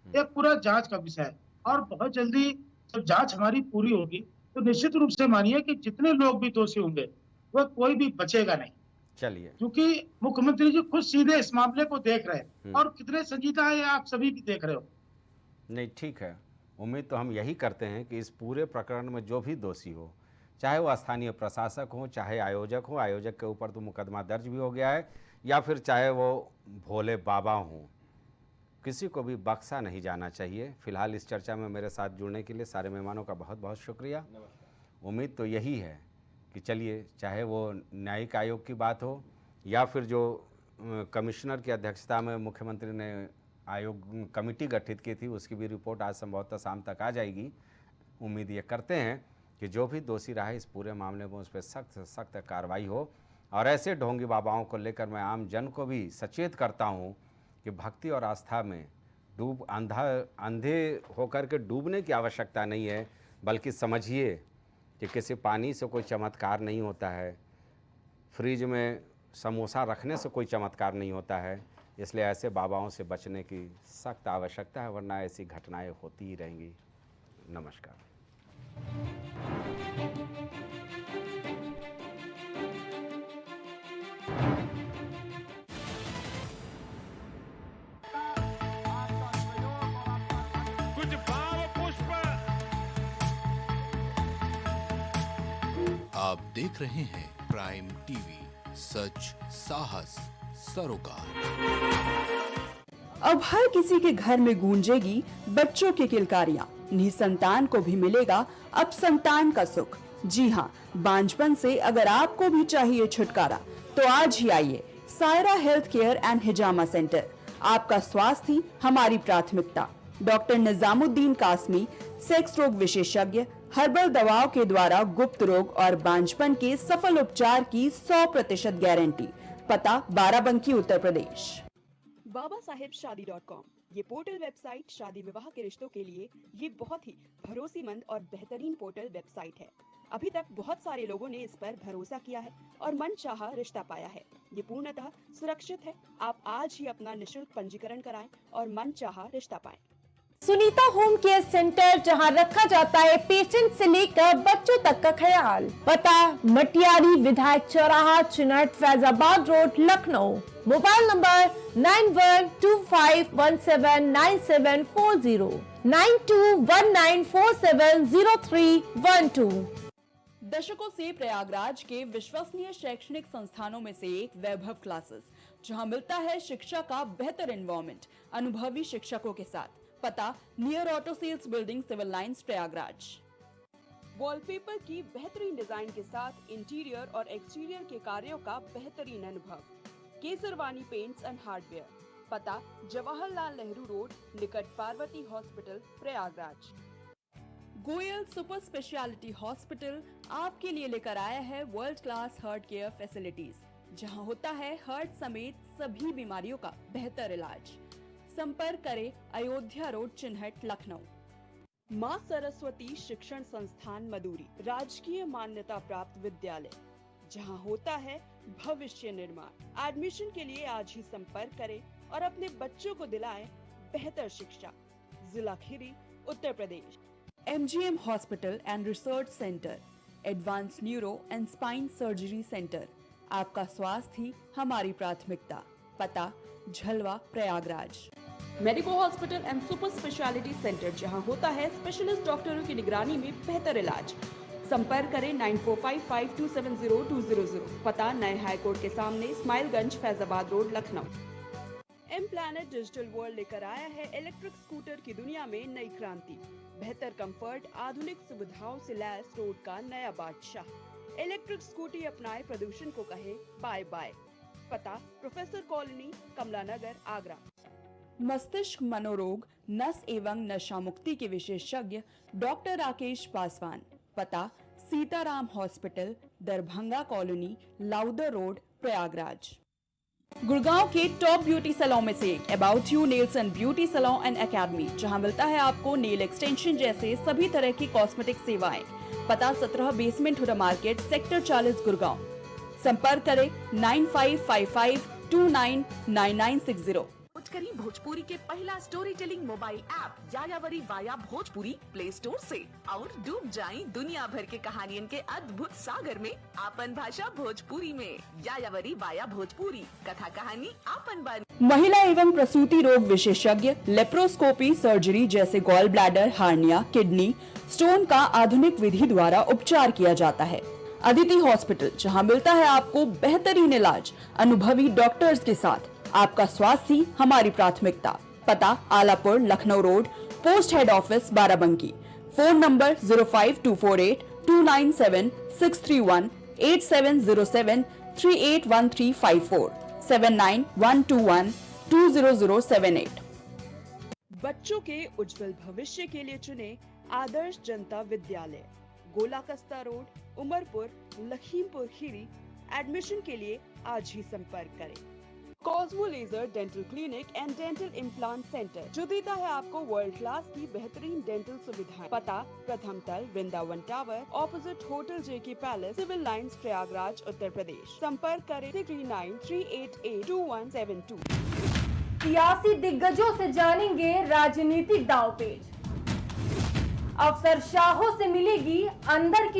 [SPEAKER 5] यह पूरा जांच का विषय है। और बहुत जल्दी जब जांच हमारी पूरी होगी तो निश्चित रूप से मानिए कि जितने लोग भी दोषी होंगे वह कोई भी बचेगा नहीं।
[SPEAKER 1] चलिए,
[SPEAKER 5] क्योंकि मुख्यमंत्री जी खुद सीधे इस मामले को देख रहे हैं और कितने संजीदा है आप सभी भी देख रहे हो।
[SPEAKER 1] नहीं ठीक है, उम्मीद तो हम यही करते हैं कि इस पूरे प्रकरण में जो भी दोषी हो, चाहे वो स्थानीय प्रशासक हो, चाहे आयोजक हो, आयोजक के ऊपर तो मुकदमा दर्ज भी हो गया है, या फिर चाहे वो भोले बाबा हों, किसी को भी बख्शा नहीं जाना चाहिए। फिलहाल इस चर्चा में मेरे साथ जुड़ने के लिए सारे मेहमानों का बहुत बहुत शुक्रिया। उम्मीद तो यही है कि चलिए, चाहे वो न्यायिक आयोग की बात हो या फिर जो कमिश्नर की अध्यक्षता में मुख्यमंत्री ने आयोग कमेटी गठित की थी, उसकी भी रिपोर्ट आज संभवतः शाम तक आ जाएगी। उम्मीद ये करते हैं कि जो भी दोषी रहा है इस पूरे मामले में उस पर सख्त से सख्त कार्रवाई हो। और ऐसे ढोंगी बाबाओं को लेकर मैं आम जन को भी सचेत करता हूँ कि भक्ति और आस्था में अंधे होकर के डूबने की आवश्यकता नहीं है, बल्कि समझिए कि किसी पानी से कोई चमत्कार नहीं होता है, फ्रिज में समोसा रखने से कोई चमत्कार नहीं होता है। इसलिए ऐसे बाबाओं से बचने की सख्त आवश्यकता है, वरना ऐसी घटनाएं होती ही रहेंगी। नमस्कार।
[SPEAKER 6] कुछ भाव पुष्प।
[SPEAKER 7] आप देख रहे हैं प्राइम टीवी, सच साहस सरोकार।
[SPEAKER 8] अब हर किसी के घर में गूंजेगी बच्चों की किलकारियां। निसंतान को भी मिलेगा अब संतान का सुख। जी हाँ, बांझपन से अगर आपको भी चाहिए छुटकारा तो आज ही आइए Saira health care and hijama centre. आपका स्वास्थ्य ही हमारी प्राथमिकता। डॉक्टर निजामुद्दीन कासमी, सेक्स रोग विशेषज्ञ, हर्बल दवाओं के द्वारा गुप्त रोग और बांझपन के सफल उपचार की 100% गारंटी। पता बाराबंकी, उत्तर प्रदेश।
[SPEAKER 9] babaSahebShadi.com ये पोर्टल वेबसाइट शादी विवाह के रिश्तों के लिए ये बहुत ही भरोसेमंद और बेहतरीन पोर्टल वेबसाइट है। अभी तक बहुत सारे लोगों ने इस पर भरोसा किया है और मनचाहा रिश्ता पाया है। ये पूर्णतः सुरक्षित है। आप आज ही अपना निशुल्क पंजीकरण कराएं और मनचाहा रिश्ता पाएं।
[SPEAKER 10] सुनीता होम केयर सेंटर, जहां रखा जाता है पेशेंट से लेकर बच्चों तक का ख्याल। पता मटियारी विधायक चौराहा, Chunat, Faizabad road, Lucknow. Mobile number 9125179740, 9219470312।
[SPEAKER 8] दशकों से प्रयागराज के विश्वसनीय शैक्षणिक संस्थानों में से एक वैभव क्लासेस, जहां मिलता है शिक्षा का बेहतर एनवायरनमेंट अनुभवी शिक्षकों के साथ। पता near auto sales building, Civil Lines, Prayagraj.
[SPEAKER 9] Wallpaper की बेहतरीन डिजाइन के साथ इंटीरियर और एक्सटीरियर के कार्यों का बेहतरीन अनुभव। Kesarwani paints and hardware. पता जवाहरलाल नेहरू रोड, निकट Parvati hospital, Prayagraj.
[SPEAKER 8] Goyal super speciality hospital आपके लिए लेकर आया है world class heart care facilities, जहां होता है हार्ट समेत सभी बीमारियों का बेहतर इलाज। संपर्क करें अयोध्या रोड, चिन्हट, लखनऊ।
[SPEAKER 9] मां सरस्वती शिक्षण संस्थान मदुरी, राजकीय मान्यता प्राप्त विद्यालय, जहां होता है भविष्य निर्माण। एडमिशन के लिए आज ही संपर्क करें और अपने बच्चों को दिलाएं बेहतर शिक्षा। जिला Kheri, Uttar Pradesh.
[SPEAKER 8] MGM hospital and research centre, advance neuro and spine surgery centre. आपका स्वास्थ्य ही हमारी प्राथमिकता। पता Jhalwa, Prayagraj.
[SPEAKER 9] Medico hospital and super speciality centre, जहां होता है स्पेशलिस्ट डॉक्टरों की निगरानी में बेहतर इलाज। संपर्क करें 9455270200। पता नए हाईकोर्ट के सामने, Smilegunj, Faizabad road, Lucknow. M planet digital world लेकर आया है इलेक्ट्रिक स्कूटर की दुनिया में नई क्रांति। बेहतर कंफर्ट, आधुनिक सुविधाओं से लैस रोड का नया बादशाह। इलेक्ट्रिक स्कूटी अपनाए, प्रदूषण को कहे बाय बाय। पता प्रोफेसर कॉलोनी, कमला नगर, आगरा।
[SPEAKER 8] मस्तिष्क मनोरोग, नस एवं नशा मुक्ति के विशेषज्ञ डॉक्टर राकेश पासवान। पता Sitaram hospital, Darbhanga colony, Lowther road, Prayagraj. Gurgaon के टॉप ब्यूटी सैलून में से एक about you nails and beauty salon and academy, जहां मिलता है आपको नेल एक्सटेंशन जैसे सभी तरह की कॉस्मेटिक सेवाएं। पता 17 basement Huda market, sector 40, Gurgaon. संपर्क करें 9555299960।
[SPEAKER 11] करी भोजपुरी के पहला storytelling mobile app Yayavari via Bhojpuri play store से और डूब जाएं दुनिया भर के कहानियन के अद्भुत सागर में आपन भाषा भोजपुरी में। यायावरी वाया भोजपुरी, कथा कहानी आपन बानी।
[SPEAKER 8] महिला एवं प्रसूति रोग विशेषज्ञ, लेप्रोस्कोपी सर्जरी जैसे gall bladder, hernia, kidney stone का आधुनिक विधि द्वारा उपचार किया जाता है। अदिति हॉस्पिटल, जहां मिलता है आपको बेहतरीन इलाज अनुभवी डॉक्टर्स के साथ। आपका स्वास्थ्य ही हमारी प्राथमिकता। पता Alapur, Lucknow road, post head office, Barabanki. Phone number 05248297631, 8707381354, 7912120078।
[SPEAKER 9] बच्चों के उज्जवल भविष्य के लिए चुने आदर्श जनता विद्यालय, गोला कस्ता रोड, उमरपुर, लखीमपुर खीरी। एडमिशन के लिए आज ही संपर्क करें। Cosmo laser dental clinic and dental implant centre, जो देता है आपको वर्ल्ड क्लास की बेहतरीन डेंटल सुविधाएं। पता प्रथम तल, वृंदावन टावर, ऑपोजिट होटल जेके palace, civil Lines, Prayagraj, Uttar Pradesh. संपर्क करें 6938822172।
[SPEAKER 10] सियासी दिग्गजों से जानेंगे राजनीतिक दांवपेच। अफसरशाहों से मिलेगी अंदर की